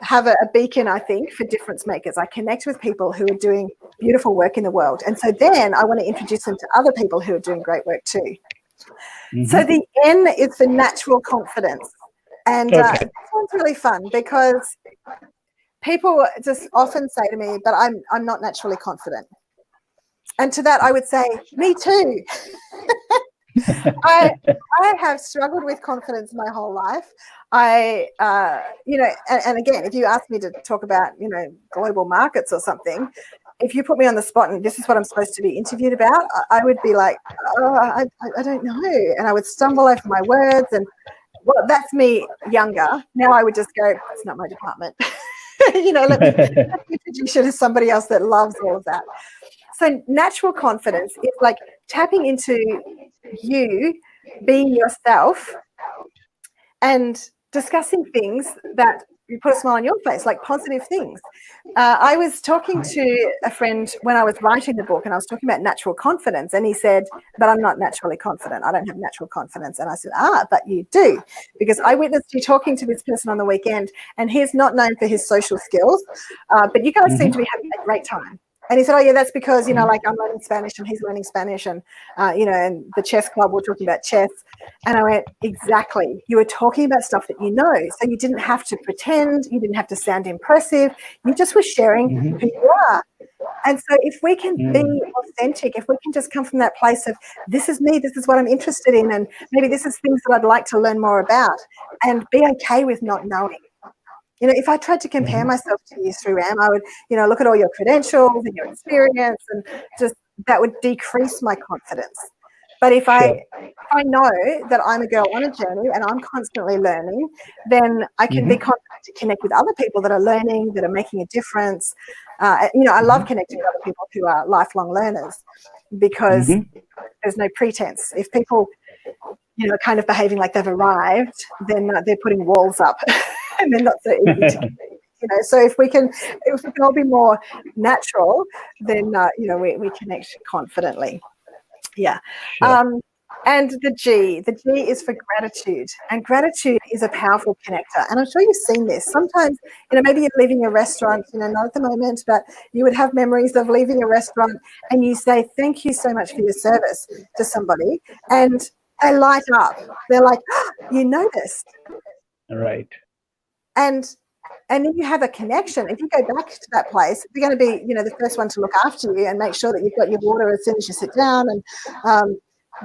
Speaker 2: have a beacon, I think, for difference makers. I connect with people who are doing beautiful work in the world. And so then I want to introduce them to other people who are doing great work too. So the N is for natural confidence. And this one's really fun because people just often say to me, but I'm not naturally confident. And to that, I would say, me too. I have struggled with confidence my whole life. And again, if you ask me to talk about, global markets or something, if you put me on the spot and this is what I'm supposed to be interviewed about, I would be like, I don't know. And I would stumble over my words. And well, that's me younger. Now I would just go, it's not my department. Let me introduce you to somebody else that loves all of that. So natural confidence is like tapping into you being yourself and discussing things that you put a smile on your face, like positive things. I was talking to a friend when I was writing the book, and I was talking about natural confidence, and he said, but I'm not naturally confident. I don't have natural confidence. And I said, but you do, because I witnessed you talking to this person on the weekend, and he's not known for his social skills, but you guys seem to be having a great time. And he said, oh, yeah, that's because, like I'm learning Spanish and he's learning Spanish and, and the chess club, we're talking about chess. And I went, exactly. You were talking about stuff that you know. So you didn't have to pretend. You didn't have to sound impressive. You just were sharing who you are. And so if we can be authentic, if we can just come from that place of this is me, this is what I'm interested in, and maybe this is things that I'd like to learn more about, and be okay with not knowing. If I tried to compare myself to you through RAM, I would, look at all your credentials and your experience, and just that would decrease my confidence. But if I know that I'm a girl on a journey and I'm constantly learning, then I can be confident to connect with other people that are learning, that are making a difference. I love connecting with other people who are lifelong learners because there's no pretense. If people, kind of behaving like they've arrived, then they're putting walls up. And they're not so easy to so if we can all be more natural, then we connect confidently. And the G is for gratitude, and gratitude is a powerful connector. And I'm sure you've seen this. Sometimes, maybe you're leaving a restaurant, not at the moment, but you would have memories of leaving a restaurant and you say, thank you so much for your service to somebody. And they light up. They're like, oh, you noticed.
Speaker 1: Right. And
Speaker 2: then you have a connection. If you go back to that place, you're going to be, the first one to look after you and make sure that you've got your water as soon as you sit down. And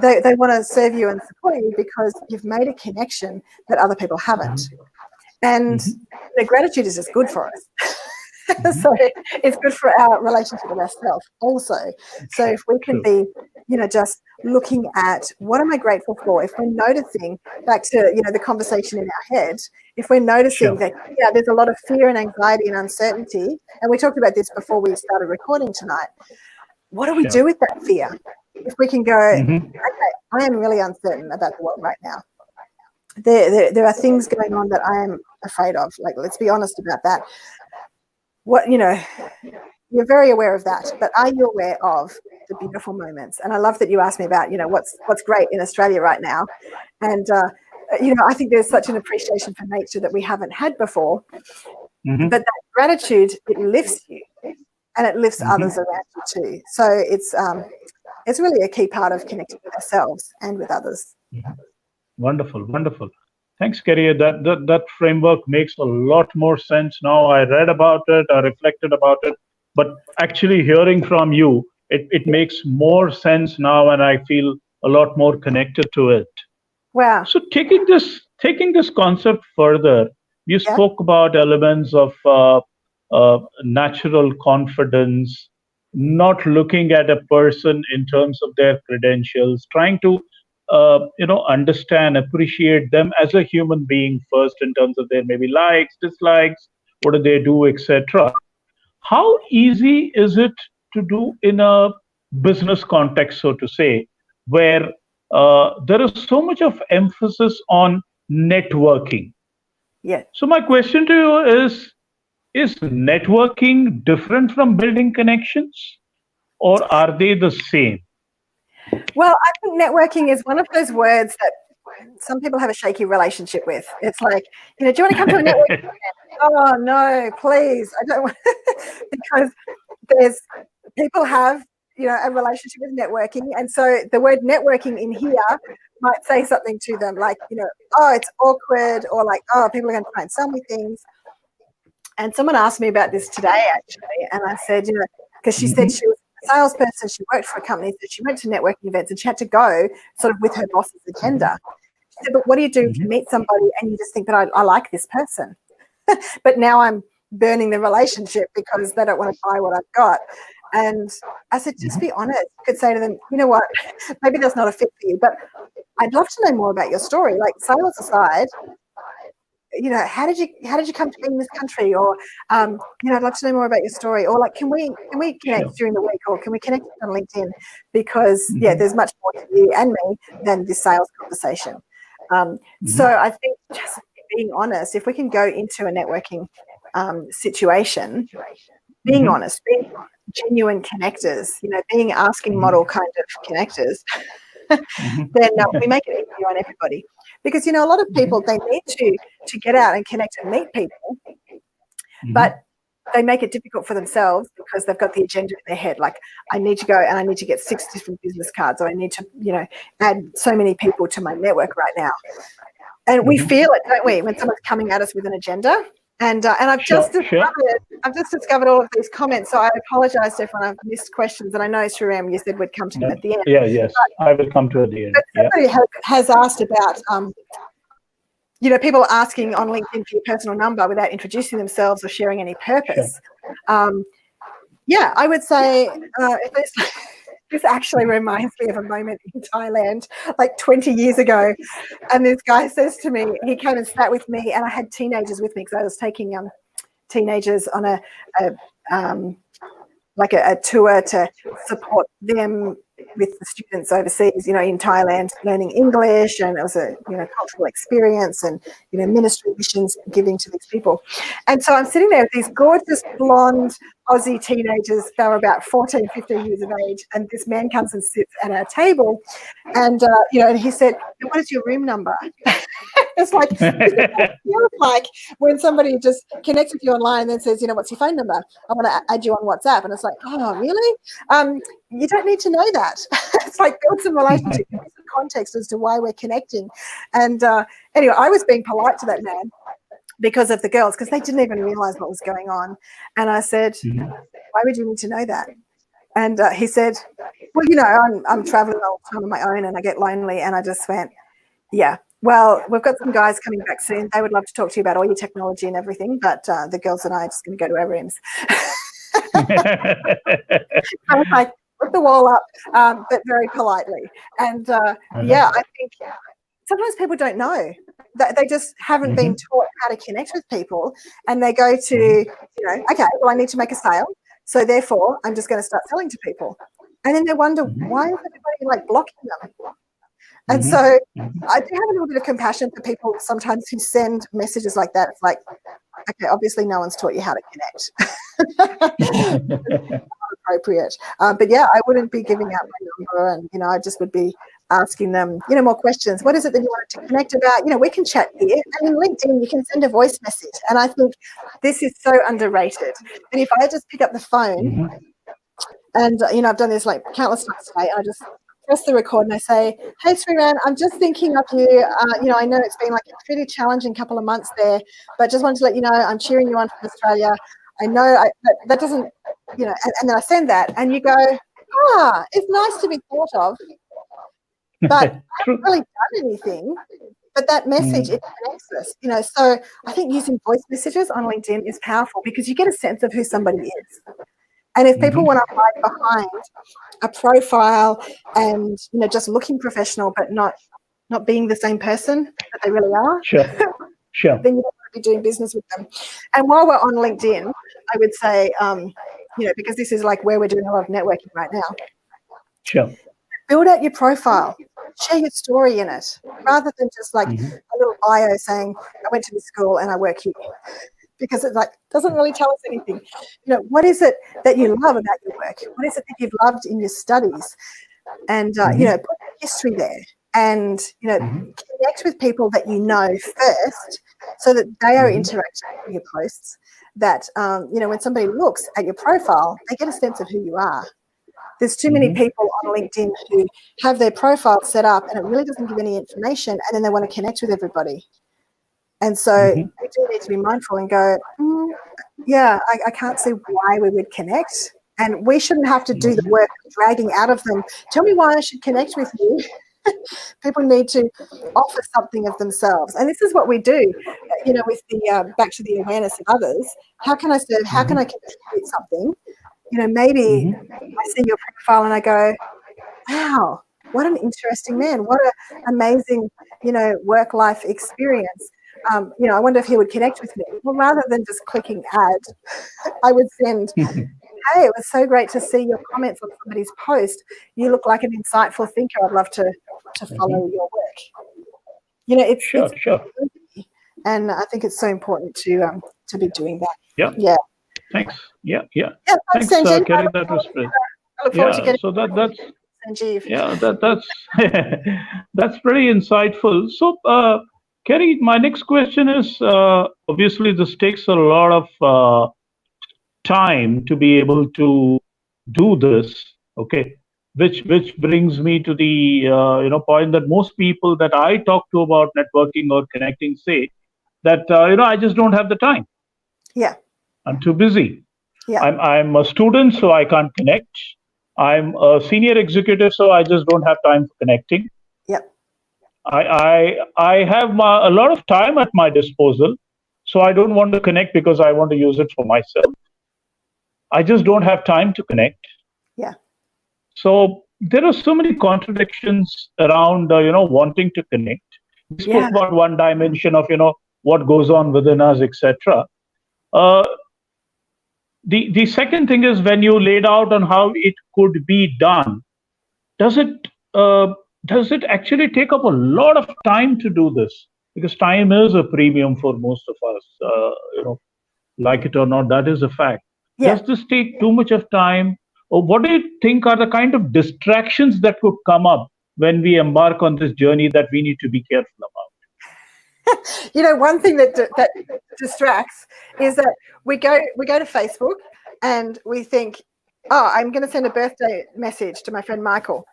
Speaker 2: they want to serve you and support you because you've made a connection that other people haven't. And the gratitude is just good for us. So it's good for our relationship with ourselves also. So if we can be, just looking at what am I grateful for, if we're noticing, back to, the conversation in our head, if we're noticing that, there's a lot of fear and anxiety and uncertainty, and we talked about this before we started recording tonight, what do we do with that fear? If we can go, okay, I am really uncertain about the world right now. There are things going on that I am afraid of. Like, let's be honest about that. You're very aware of that, but are you aware of the beautiful moments? And I love that you asked me about, what's great in Australia right now. And I think there's such an appreciation for nature that we haven't had before.
Speaker 1: Mm-hmm.
Speaker 2: But that gratitude, it lifts you, and it lifts
Speaker 1: Mm-hmm.
Speaker 2: others around you too. So it's really a key part of connecting with ourselves and with others.
Speaker 1: Wonderful, wonderful. Thanks, Kerrie. That framework makes a lot more sense now. I read about it, I reflected about it, but actually hearing from you, it makes more sense now, and I feel a lot more connected to it.
Speaker 2: Wow.
Speaker 1: So taking this concept further, you
Speaker 2: Yeah.
Speaker 1: spoke about elements of natural confidence, not looking at a person in terms of their credentials, trying to understand, appreciate them as a human being first in terms of their maybe likes, dislikes, what do they do, etc. How easy is it to do in a business context, so to say, where there is so much of emphasis on networking?
Speaker 2: Yeah.
Speaker 1: So, my question to you is networking different from building connections, or are they the same?
Speaker 2: Well, I think networking is one of those words that some people have a shaky relationship with. It's like, do you want to come to a networking event? Oh, no, please. I don't want because there's people have, a relationship with networking. And so the word networking in here might say something to them like, oh, it's awkward, or like, oh, people are going to try and sell me things. And someone asked me about this today, actually. And I said, because she said she was a salesperson, she worked for a company, so she went to networking events and she had to go sort of with her boss's agenda. She said, but what do you do if you meet somebody and you just think, but I like this person? But now I'm burning the relationship because they don't want to buy what I've got. And I said, just be honest. You could say to them, you know what, maybe that's not a fit for you, but I'd love to know more about your story. Like, sales aside, how did you come to be in this country? Or, I'd love to know more about your story. Or like, can we connect during the week, or can we connect on LinkedIn? Because there's much more to you and me than this sales conversation. So I think just being honest, if we can go into a networking situation, being honest, being genuine connectors, being asking model kind of connectors, then we make it easier on everybody. Because, a lot of people, they need to get out and connect and meet people, but they make it difficult for themselves because they've got the agenda in their head. Like, I need to go and I need to get 6 different business cards, or I need to, add so many people to my network right now. And we feel it, don't we, when someone's coming at us with an agenda? And I've just discovered all of these comments, so I apologise to everyone. I've missed questions, and I know, Sriram, you said we'd come to them at the end.
Speaker 1: Yes, I will come to at the end.
Speaker 2: But somebody has asked about, people asking on LinkedIn for your personal number without introducing themselves or sharing any purpose. I would say this actually reminds me of a moment in Thailand, like 20 years ago. And this guy says to me, he came and sat with me, and I had teenagers with me because I was taking teenagers on a tour to support them with the students overseas, in Thailand, learning English, and it was a cultural experience, and ministry missions giving to these people. And so I'm sitting there with these gorgeous blonde Aussie teenagers. They were about 14, 15 years of age, and this man comes and sits at our table, and and he said, "What is your room number?" It's like, it feels like when somebody just connects with you online and then says, "What's your phone number? I want to add you on WhatsApp." And it's like, oh, really? You don't need to know that. It's like, build some relationship, give some context as to why we're connecting. And anyway, I was being polite to that man because of the girls, because they didn't even realize what was going on. And I said, why would you need to know that? And he said, well, I'm traveling all the time on my own and I get lonely. And I just went, yeah. Well, we've got some guys coming back soon. They would love to talk to you about all your technology and everything, but the girls and I are just going to go to our rooms. I was like, put the wall up, but very politely. And I think sometimes people don't know. They just haven't been taught how to connect with people, and they go to, okay, well, I need to make a sale, so therefore I'm just going to start selling to people. And then they wonder, why is everybody like blocking them? And so I do have a little bit of compassion for people sometimes who send messages like that. It's like, okay, obviously no one's taught you how to connect. Not appropriate. But yeah, I wouldn't be giving out my number, and I just would be asking them, more questions. What is it that you wanted to connect about? We can chat here. And in LinkedIn, you can send a voice message. And I think this is so underrated. And if I just pick up the phone and, I've done this like countless times today, I just press the record and I say, hey, Sriran, I'm just thinking of you. I know it's been like a pretty challenging couple of months there, but just wanted to let you know I'm cheering you on from Australia. I know that doesn't, and then I send that and you go, it's nice to be thought of, but I haven't really done anything. But that message, it connects us, So I think using voice messages on LinkedIn is powerful because you get a sense of who somebody is. And if people want to hide behind a profile and, just looking professional but not being the same person that they really are,
Speaker 1: sure.
Speaker 2: then you don't want to be doing business with them. And while we're on LinkedIn, I would say, because this is like where we're doing a lot of networking right now.
Speaker 1: Sure.
Speaker 2: Build out your profile. Share your story in it, rather than just like a little bio saying, I went to this school and I work here. Because it doesn't really tell us anything. What is it that you love about your work? What is it that you've loved in your studies? And, put history there and, connect with people that you know first so that they are interacting with your posts, that, when somebody looks at your profile, they get a sense of who you are. There's too many people on LinkedIn who have their profile set up and it really doesn't give any information and then they want to connect with everybody. And so we do need to be mindful and go, I can't see why we would connect. And we shouldn't have to do the work of dragging out of them. Tell me why I should connect with you. People need to offer something of themselves. And this is what we do, with the back to the awareness of others. How can I serve? How can I contribute something? Maybe I see your profile and I go, wow, what an interesting man. What an amazing, work-life experience. I wonder if he would connect with me. Well, rather than just clicking add, I would send, hey, it was so great to see your comments on somebody's post. You look like an insightful thinker. I'd love to follow your work. It's
Speaker 1: sure.
Speaker 2: And I think it's so important to be doing that.
Speaker 1: Yeah. Thanks. Yeah.
Speaker 2: Thanks,
Speaker 1: Kerrie. That was great.
Speaker 2: I look forward to getting
Speaker 1: so that's
Speaker 2: Sanjeev.
Speaker 1: Yeah, that's that's pretty insightful. So, Kerrie, my next question is obviously this takes a lot of time to be able to do this. Okay, which brings me to the point that most people that I talk to about networking or connecting say that I just don't have the time.
Speaker 2: Yeah,
Speaker 1: I'm too busy.
Speaker 2: Yeah,
Speaker 1: I'm a student, so I can't connect. I'm a senior executive, so I just don't have time for connecting.
Speaker 2: Yep.
Speaker 1: I have a lot of time at my disposal, so I don't want to connect because I want to use it for myself. I just don't have time to connect.
Speaker 2: Yeah.
Speaker 1: So there are so many contradictions around, wanting to connect. We spoke about one dimension of, what goes on within us, etc. The second thing is when you laid out on how it could be done, does it actually take up a lot of time to do this? Because time is a premium for most of us, like it or not, that is a fact.
Speaker 2: Yeah.
Speaker 1: Does this take too much of time? Or what do you think are the kind of distractions that could come up when we embark on this journey that we need to be careful about?
Speaker 2: One thing that distracts is that we go to Facebook and we think, I'm going to send a birthday message to my friend Michael.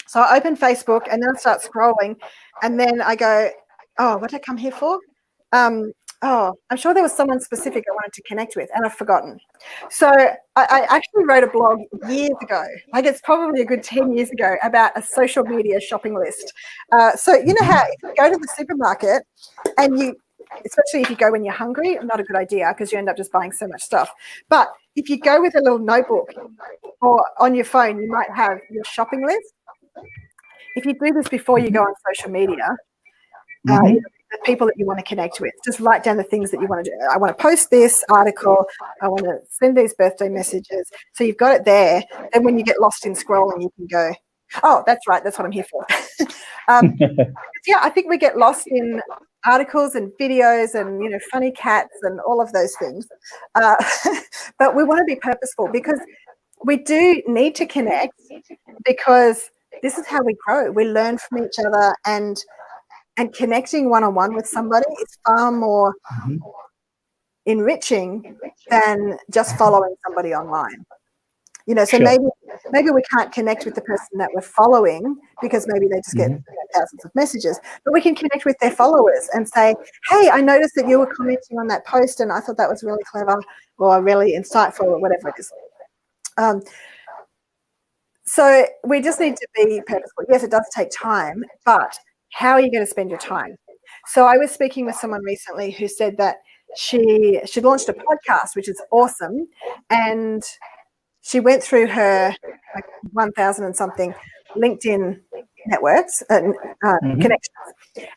Speaker 2: So I open Facebook and then I start scrolling and then I go, what did I come here for? I'm sure there was someone specific I wanted to connect with and I've forgotten. So I actually wrote a blog years ago, like it's probably a good 10 years ago, about a social media shopping list. So you know how if you go to the supermarket and especially if you go when you're hungry, not a good idea because you end up just buying so much stuff. But if you go with a little notebook or on your phone, you might have your shopping list. If you do this before you go on social media, the people that you want to connect with, just write down the things that you want to do. I want to post this article. I want to send these birthday messages. So you've got it there. And when you get lost in scrolling, you can go, that's right. That's what I'm here for. I think we get lost in articles and videos and, funny cats and all of those things. But we want to be purposeful because we do need to connect because this is how we grow. We learn from each other, and connecting one-on-one with somebody is far more enriching than just following somebody online. So maybe we can't connect with the person that we're following because maybe they just get thousands of messages, but we can connect with their followers and say, hey, I noticed that you were commenting on that post and I thought that was really clever or really insightful or whatever it is. So we just need to be purposeful. Yes, it does take time, but how are you going to spend your time? So I was speaking with someone recently who said that she launched a podcast, which is awesome, and she went through her 1,000 and something LinkedIn networks, connections,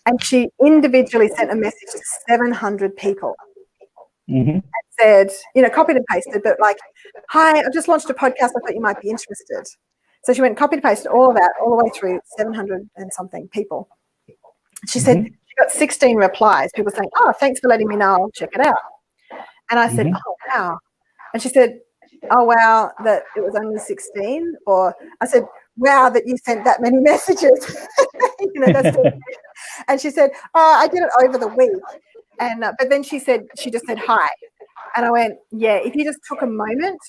Speaker 2: and she individually sent a message to 700 people. And said, copied and pasted, but like, hi, I've just launched a podcast. I thought you might be interested. So she went copied and pasted all of that, all the way through 700 and something people. She said she got 16 replies, people saying, oh, thanks for letting me know, I'll check it out. And I said, oh, wow. And she said, oh, wow, that it was only 16. Or I said, wow, that you sent that many messages. That's and she said, oh, I did it over the week. And but then she just said hi. And I went, yeah, if you just took a moment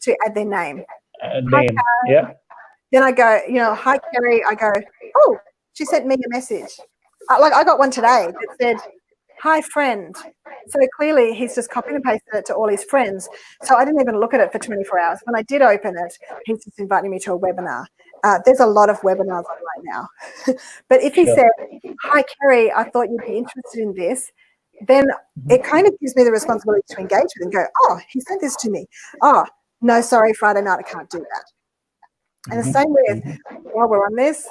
Speaker 2: to add their name. Hi,
Speaker 1: yeah.
Speaker 2: Then I go, hi, Kerrie. I go, oh, she sent me a message. I got one today that said, hi, friend. So clearly he's just copied and pasted it to all his friends. So I didn't even look at it for 24 hours. When I did open it, he's just inviting me to a webinar. There's a lot of webinars on right now. But if he said, hi, Kerrie, I thought you'd be interested in this, then it kind of gives me the responsibility to engage with and go, oh, he sent this to me. Oh, no, sorry, Friday night, I can't do that. And the same with, while we're on this,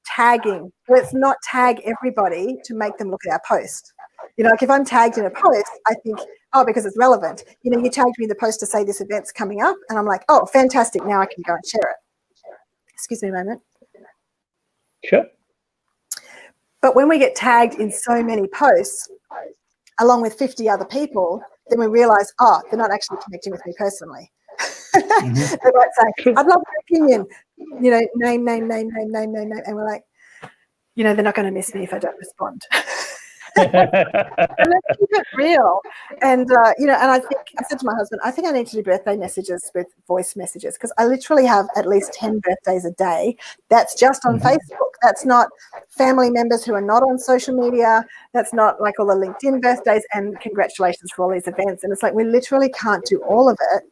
Speaker 2: tagging. Let's not tag everybody to make them look at our post. Like if I'm tagged in a post, I think, oh, because it's relevant. You tagged me in the post to say this event's coming up, and I'm like, oh, fantastic, now I can go and share it. Excuse me a moment.
Speaker 1: Sure.
Speaker 2: But when we get tagged in so many posts, along with 50 other people, then we realize, oh, they're not actually connecting with me personally. They might say, I'd love your opinion, name, and we're like, they're not going to miss me if I don't respond. And let's keep it real. And and I said to my husband, I think I need to do birthday messages with voice messages, because I literally have at least 10 birthdays a day. That's just on Facebook. That's not family members who are not on social media. That's not like all the LinkedIn birthdays and congratulations for all these events. And it's like, we literally can't do all of it,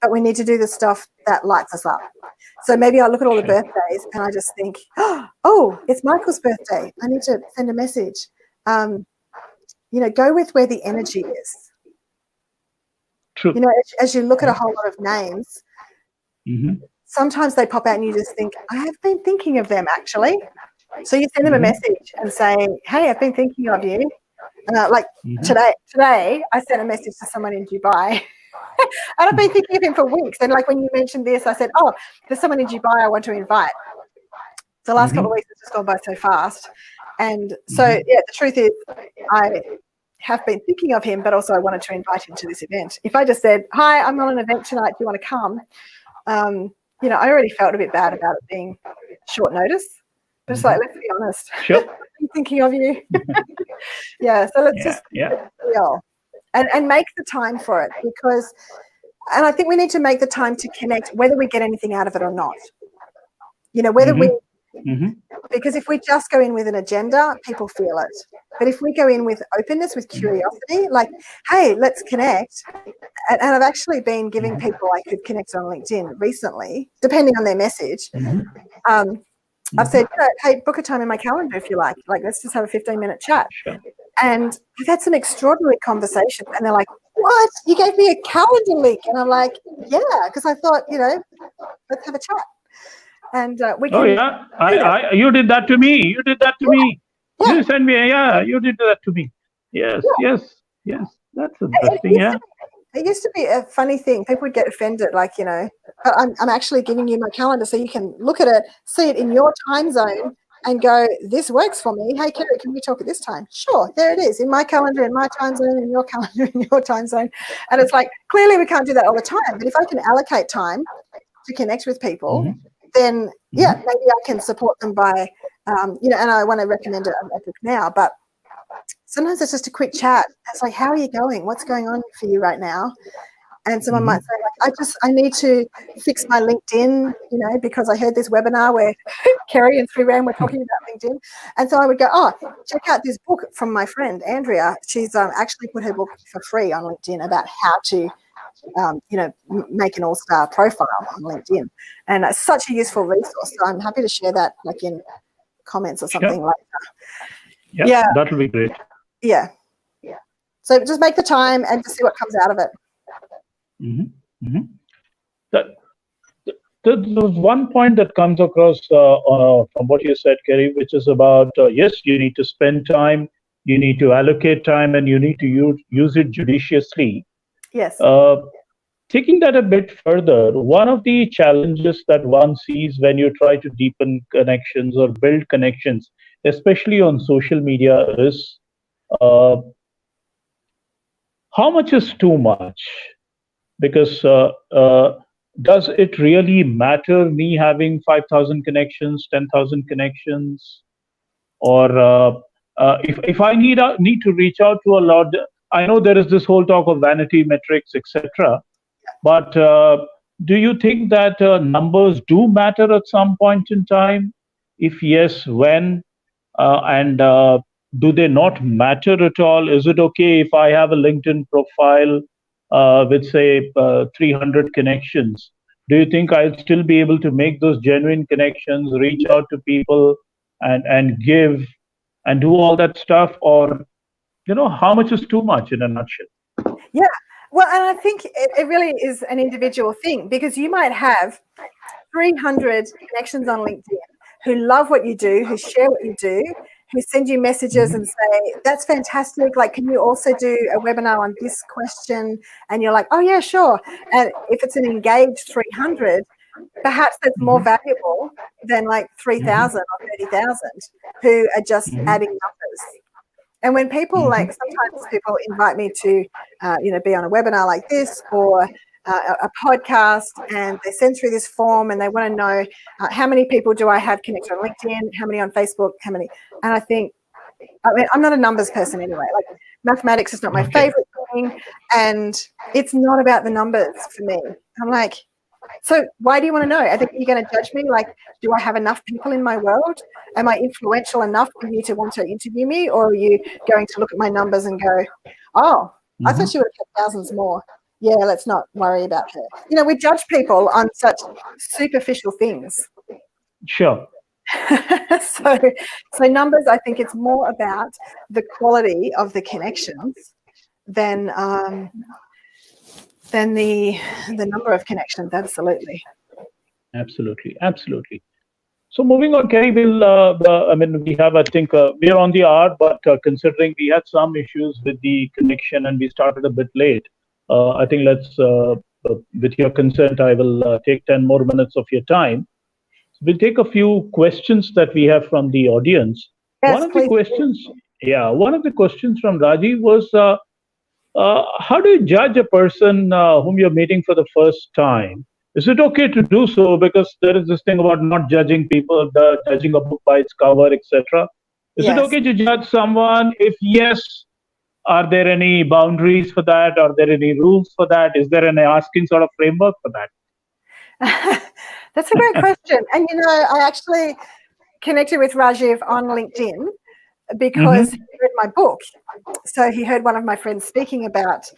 Speaker 2: but we need to do the stuff that lights us up. So maybe I look at all the birthdays and I just think, oh, it's Michael's birthday. I need to send a message. Go with where the energy is.
Speaker 1: True.
Speaker 2: As you look at a whole lot of names, sometimes they pop out and you just think, I have been thinking of them actually. So you send them a message and say, hey, I've been thinking of you. Today I sent a message to someone in Dubai. And I've been thinking of him for weeks. And like when you mentioned this, I said, oh, there's someone in Dubai I want to invite. So the last couple of weeks has just gone by so fast. And so, yeah, the truth is I have been thinking of him, but also I wanted to invite him to this event. If I just said, hi, I'm on an event tonight, do you want to come? I already felt a bit bad about it being short notice. But it's like, let's be honest.
Speaker 1: Sure.
Speaker 2: I'm thinking of you. Yeah, so let's just be real and make the time for it, and I think we need to make the time to connect whether we get anything out of it or not. Whether we because if we just go in with an agenda, people feel it. But if we go in with openness, with curiosity, like, hey, let's connect. And I've actually been giving people who've connected on LinkedIn recently, depending on their message. I've said, hey, book a time in my calendar if you like. Like, let's just have a 15-minute chat.
Speaker 1: Sure.
Speaker 2: And I've had some extraordinary conversations. And they're like, what? You gave me a calendar link? And I'm like, yeah, because I thought, let's have a chat. And we can.
Speaker 1: Oh yeah, you did that to me. You did that to me.
Speaker 2: Yeah.
Speaker 1: You sent me. Yeah, you did that to me. Yes. That's interesting.
Speaker 2: It used to be a funny thing. People would get offended, but I'm actually giving you my calendar so you can look at it, see it in your time zone, and go, this works for me. Hey, Kerrie, can we talk at this time? Sure, there it is, in my calendar, in my time zone, in your calendar, in your time zone. And it's like, clearly we can't do that all the time. But if I can allocate time to connect with people, then maybe I can support them by, and I want to recommend a book now, but sometimes it's just a quick chat. It's like, how are you going? What's going on for you right now? And someone might say, like, I need to fix my LinkedIn, because I heard this webinar where Kerrie and Sriram were talking about LinkedIn. And so I would go, check out this book from my friend, Andrea. She's actually put her book for free on LinkedIn about how to, make an all-star profile on LinkedIn. And it's such a useful resource. So I'm happy to share that like in comments or something like that.
Speaker 1: Yeah, that'll be great.
Speaker 2: Yeah. So just make the time and just see what comes out of it.
Speaker 1: There's one point that comes across from what you said, Kerrie, which is about, yes, you need to spend time, you need to allocate time, and you need to use it judiciously.
Speaker 2: Yes.
Speaker 1: Taking that a bit further, one of the challenges that one sees when you try to deepen connections or build connections, especially on social media, is how much is too much? Because does it really matter me having 5,000 connections, 10,000 connections? Or if I need to reach out to a lot, I know there is this whole talk of vanity metrics, etc. But do you think that numbers do matter at some point in time? If yes, when? And do they not matter at all? Is it okay if I have a LinkedIn profile with, say, 300 connections? Do you think I'll still be able to make those genuine connections, reach out to people, and give and do all that stuff? Or, how much is too much in a nutshell?
Speaker 2: Yeah. Well, and I think it really is an individual thing, because you might have 300 connections on LinkedIn who love what you do, who share what you do, who send you messages and say, that's fantastic. Like, can you also do a webinar on this question? And you're like, oh, yeah, sure. And if it's an engaged 300, perhaps that's more valuable than like 3,000 or 30,000 who are just adding numbers. And when people sometimes people invite me to, be on a webinar like this or a podcast, and they send through this form and they want to know how many people do I have connected on LinkedIn, how many on Facebook, how many. And I think, I'm not a numbers person anyway. Like, mathematics is not my favorite thing, and it's not about the numbers for me. I'm like, so why do you want to know? I think you're going to judge me. Like, do I have enough people in my world? Am I influential enough for you to want to interview me? Or are you going to look at my numbers and go, oh, I thought she would have had thousands more. Yeah, let's not worry about her. We judge people on such superficial things.
Speaker 1: Sure.
Speaker 2: So numbers, I think it's more about the quality of the connections than the number of connections. Absolutely.
Speaker 1: So moving on, Kerrie, we have, I think, we are on the hour, but considering we had some issues with the connection and we started a bit late, I think let's, with your consent, I will take 10 more minutes of your time. We'll take a few questions that we have from the audience.
Speaker 2: Yes,
Speaker 1: one of the questions from Rajiv was, how do you judge a person whom you're meeting for the first time? Is it okay to do so? Because there is this thing about not judging people, judging a book by its cover, etc. Is it okay to judge someone? If yes, are there any boundaries for that? Are there any rules for that? Is there an asking sort of framework for that?
Speaker 2: That's a great question. And, I actually connected with Rajiv on LinkedIn because he read my book. So he heard one of my friends speaking about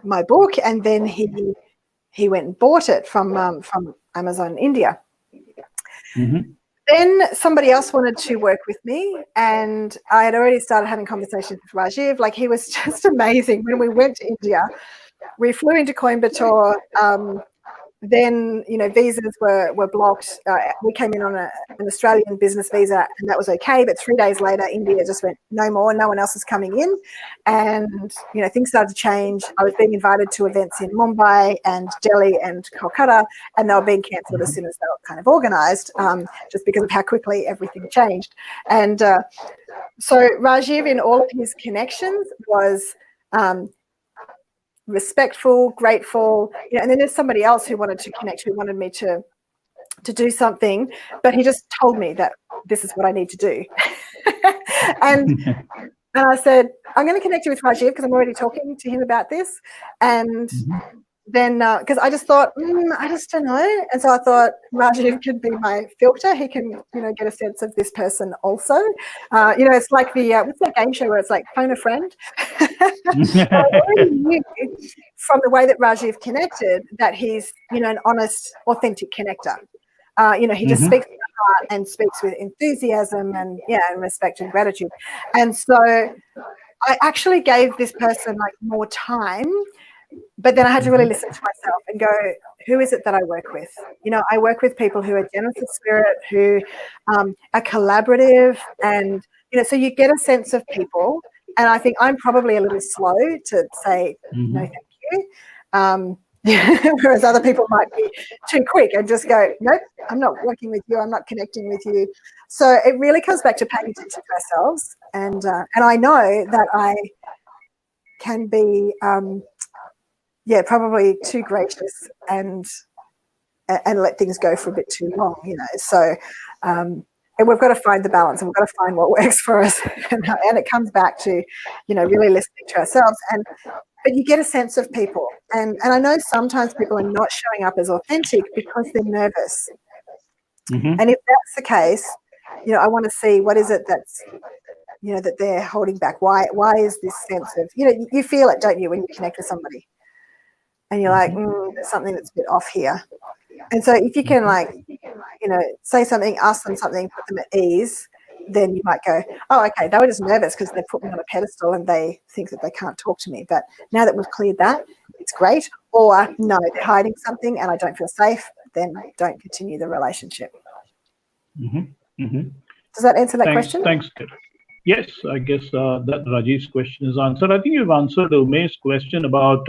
Speaker 2: my book, and then he went and bought it from Amazon India. Then somebody else wanted to work with me, and I had already started having conversations with Rajiv. Like, he was just amazing. When we went to India, we flew into Coimbatore. Then, visas were blocked. We came in on an Australian business visa, and that was okay. But 3 days later, India just went, no more. No one else is coming in. And, things started to change. I was being invited to events in Mumbai and Delhi and Kolkata, and they were being cancelled as soon as they were kind of organised, just because of how quickly everything changed. And so Rajiv, in all of his connections, was respectful, grateful, and then there's somebody else who wanted to connect, who wanted me to to do something, but he just told me that this is what I need to do. and I said, I'm going to connect you with Rajiv because I'm already talking to him about this. And then because I just thought, I just don't know. And so I thought Rajiv could be my filter. He can, get a sense of this person also. It's like the, what's that game show where it's like phone a friend? I already knew from the way that Rajiv connected that he's, an honest, authentic connector. He just speaks with the heart and speaks with enthusiasm and respect and gratitude. And so I actually gave this person like more time, but then I had to really listen to myself and go, who is it that I work with? I work with people who are generous of spirit, who are collaborative, and, so you get a sense of people. And I think I'm probably a little slow to say, no, thank you. Whereas other people might be too quick and just go, nope, I'm not working with you, I'm not connecting with you. So it really comes back to paying attention to ourselves. And I know that I can be, probably too gracious and let things go for a bit too long, So and we've got to find the balance, and we've got to find what works for us. And it comes back to, really listening to ourselves. But you get a sense of people. And I know sometimes people are not showing up as authentic because they're nervous. And if that's the case, I want to see what is it that's, that they're holding back. Why is this sense of, you feel it, don't you, when you connect with somebody? And you're like, there's something that's a bit off here. And so if you can, say something, ask them something, put them at ease, then you might go, oh, okay, they were just nervous because they put me on a pedestal and they think that they can't talk to me. But now that we've cleared that, it's great. Or no, they're hiding something and I don't feel safe, then don't continue the relationship. Does that answer that question?
Speaker 1: Thanks, Kerrie. Yes, I guess that Rajiv's question is answered. I think you've answered Ume's question about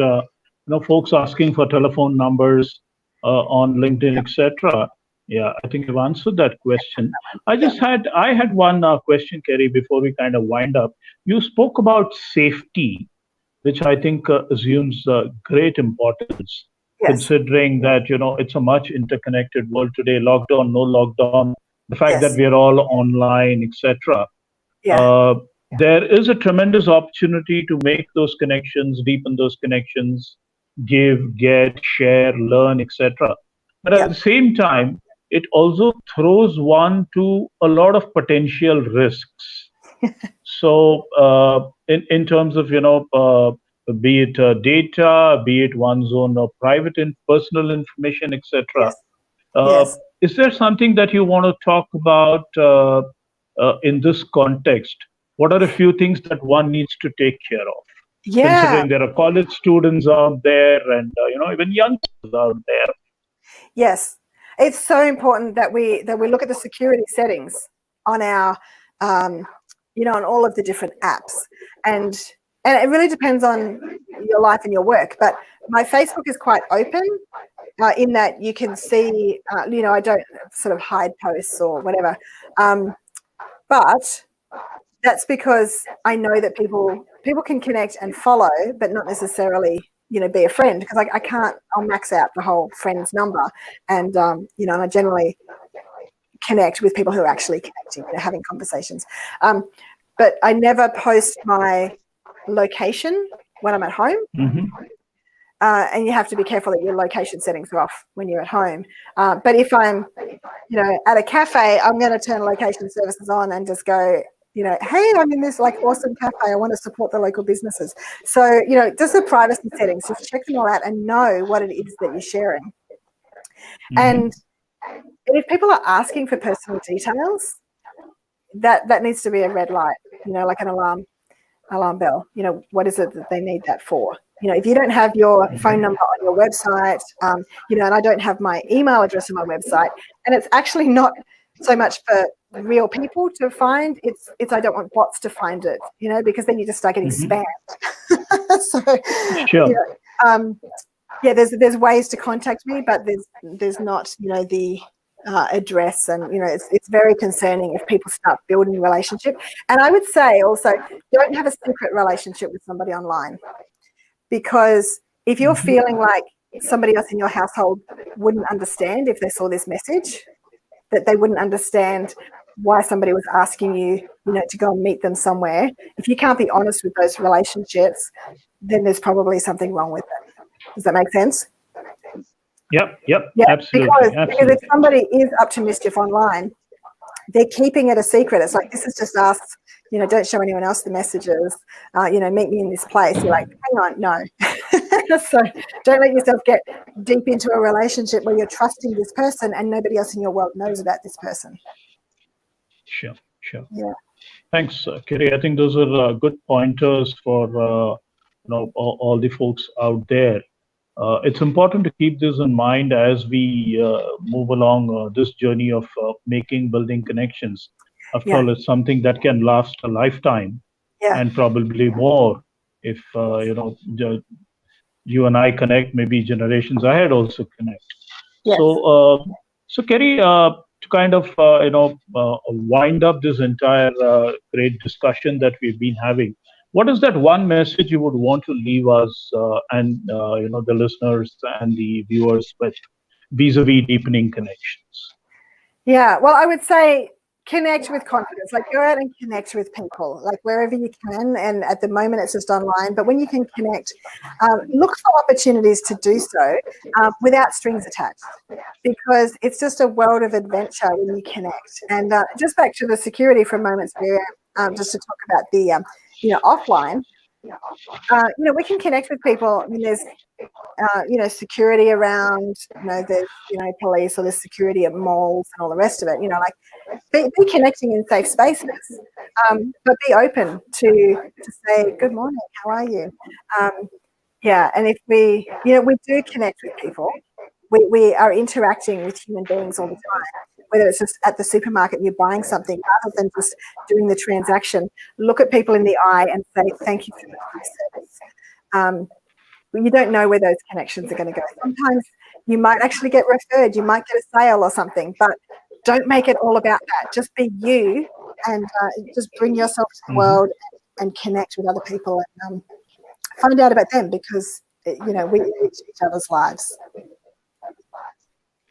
Speaker 1: folks asking for telephone numbers on LinkedIn, etc. Yeah, I think you've answered that question. I had one question, Kerrie, before we kind of wind up. You spoke about safety, which I think assumes great importance, considering that, it's a much interconnected world today, lockdown, no lockdown, the fact that we are all online, etc. There is a tremendous opportunity to make those connections, deepen those connections, give, get, share, learn, etc. But at the same time, it also throws one to a lot of potential risks. So in terms of, be it data, be it one's own private and personal information, etc. Is there something that you want to talk about in this context? What are a few things that one needs to take care of? Considering there are college students out there and, even youngsters out there.
Speaker 2: Yes. It's so important that we look at the security settings on our, on all of the different apps. And it really depends on your life and your work. But my Facebook is quite open in that you can see, I don't sort of hide posts or whatever. But that's because I know that people can connect and follow, but not necessarily, be a friend, because I'll max out the whole friends number. And, I generally connect with people who are actually connecting, having conversations. But I never post my location when I'm at home. And you have to be careful that your location settings are off when you're at home. But if I'm, at a cafe, I'm going to turn location services on and just go, hey, I'm in this awesome cafe. I want to support the local businesses. So, just the privacy settings, just check them all out and know what it is that you're sharing. And if people are asking for personal details, that needs to be a red light, like an alarm bell. What is it that they need that for? If you don't have your phone number on your website, and I don't have my email address on my website, and it's actually not so much for real people to find, it's I don't want bots to find it, because then you just start getting spammed. So, there's ways to contact me, but there's not, the address, and it's very concerning if people start building a relationship. And I would say also, don't have a secret relationship with somebody online, because if you're feeling like somebody else in your household wouldn't understand if they saw this message, that they wouldn't understand why somebody was asking you, to go and meet them somewhere. If you can't be honest with those relationships, then there's probably something wrong with it. Does that make sense?
Speaker 1: Yep,
Speaker 2: Yeah,
Speaker 1: absolutely.
Speaker 2: Because if somebody is up to mischief online, they're keeping it a secret. It's like, this is just us, don't show anyone else the messages, meet me in this place. You're like, hang on, no. So don't let yourself get deep into a relationship where you're trusting this person and nobody else in your world knows about this person.
Speaker 1: Sure.
Speaker 2: Yeah.
Speaker 1: Thanks, Kerrie. I think those are good pointers for all the folks out there. It's important to keep this in mind as we move along this journey of building connections. After all, it's something that can last a lifetime and probably more if you and I connect, maybe generations ahead also connect.
Speaker 2: Yes.
Speaker 1: So Kerrie, to kind of wind up this entire great discussion that we've been having, what is that one message you would want to leave us and the listeners and the viewers with vis-a-vis deepening connections?
Speaker 2: Yeah, well, I would say connect with confidence. Like, go out and connect with people, like wherever you can. And at the moment, it's just online. But when you can connect, look for opportunities to do so without strings attached, because it's just a world of adventure when you connect. And just back to the security for a moment, just to talk about the offline. We can connect with people. I mean, there's security around, there's, police, or there's security at malls and all the rest of it, like be connecting in safe spaces, but be open to say, good morning, how are you? And if we do connect with people, we are interacting with human beings all the time, whether it's just at the supermarket, you're buying something, rather than just doing the transaction. Look at people in the eye and say, thank you for the service. You don't know where those connections are going to go. Sometimes you might actually get referred, you might get a sale or something, but don't make it all about that. Just be you, and just bring yourself to the world and connect with other people, and find out about them, because we enrich each other's lives.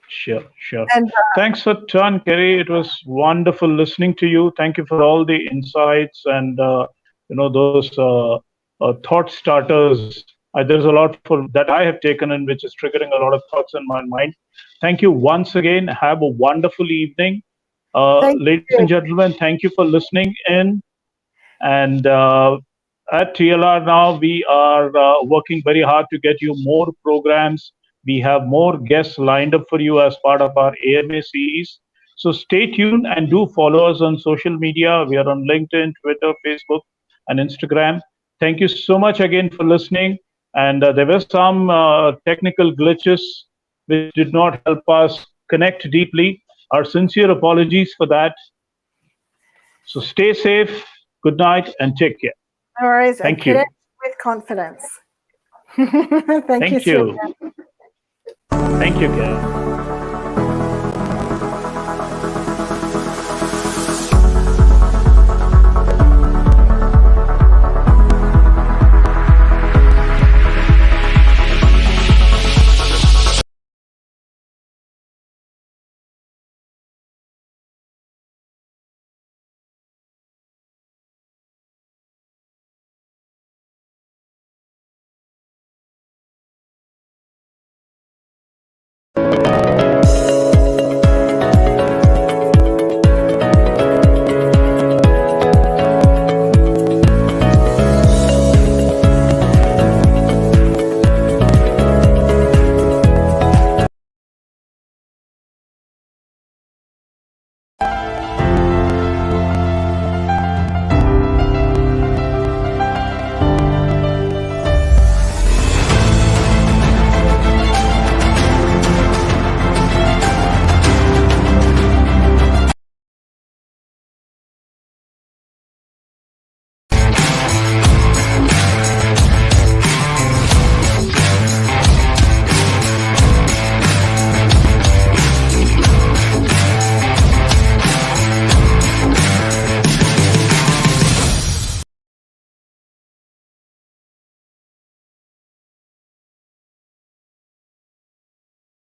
Speaker 1: Sure. And thanks for turn, Kerrie. It was wonderful listening to you. Thank you for all the insights and those thought starters. There's a lot that I have taken in, which is triggering a lot of thoughts in my mind. Thank you once again. Have a wonderful evening, ladies and gentlemen. Thank you for listening in. And at TLR now, we are working very hard to get you more programs. We have more guests lined up for you as part of our AMA series. So stay tuned and do follow us on social media. We are on LinkedIn, Twitter, Facebook, and Instagram. Thank you so much again for listening. And there were some technical glitches which did not help us connect deeply. Our sincere apologies for that. So stay safe. Good night and take care.
Speaker 2: No worries.
Speaker 1: Thank you.
Speaker 2: With confidence.
Speaker 1: Thank you. Thank you, Kerrie.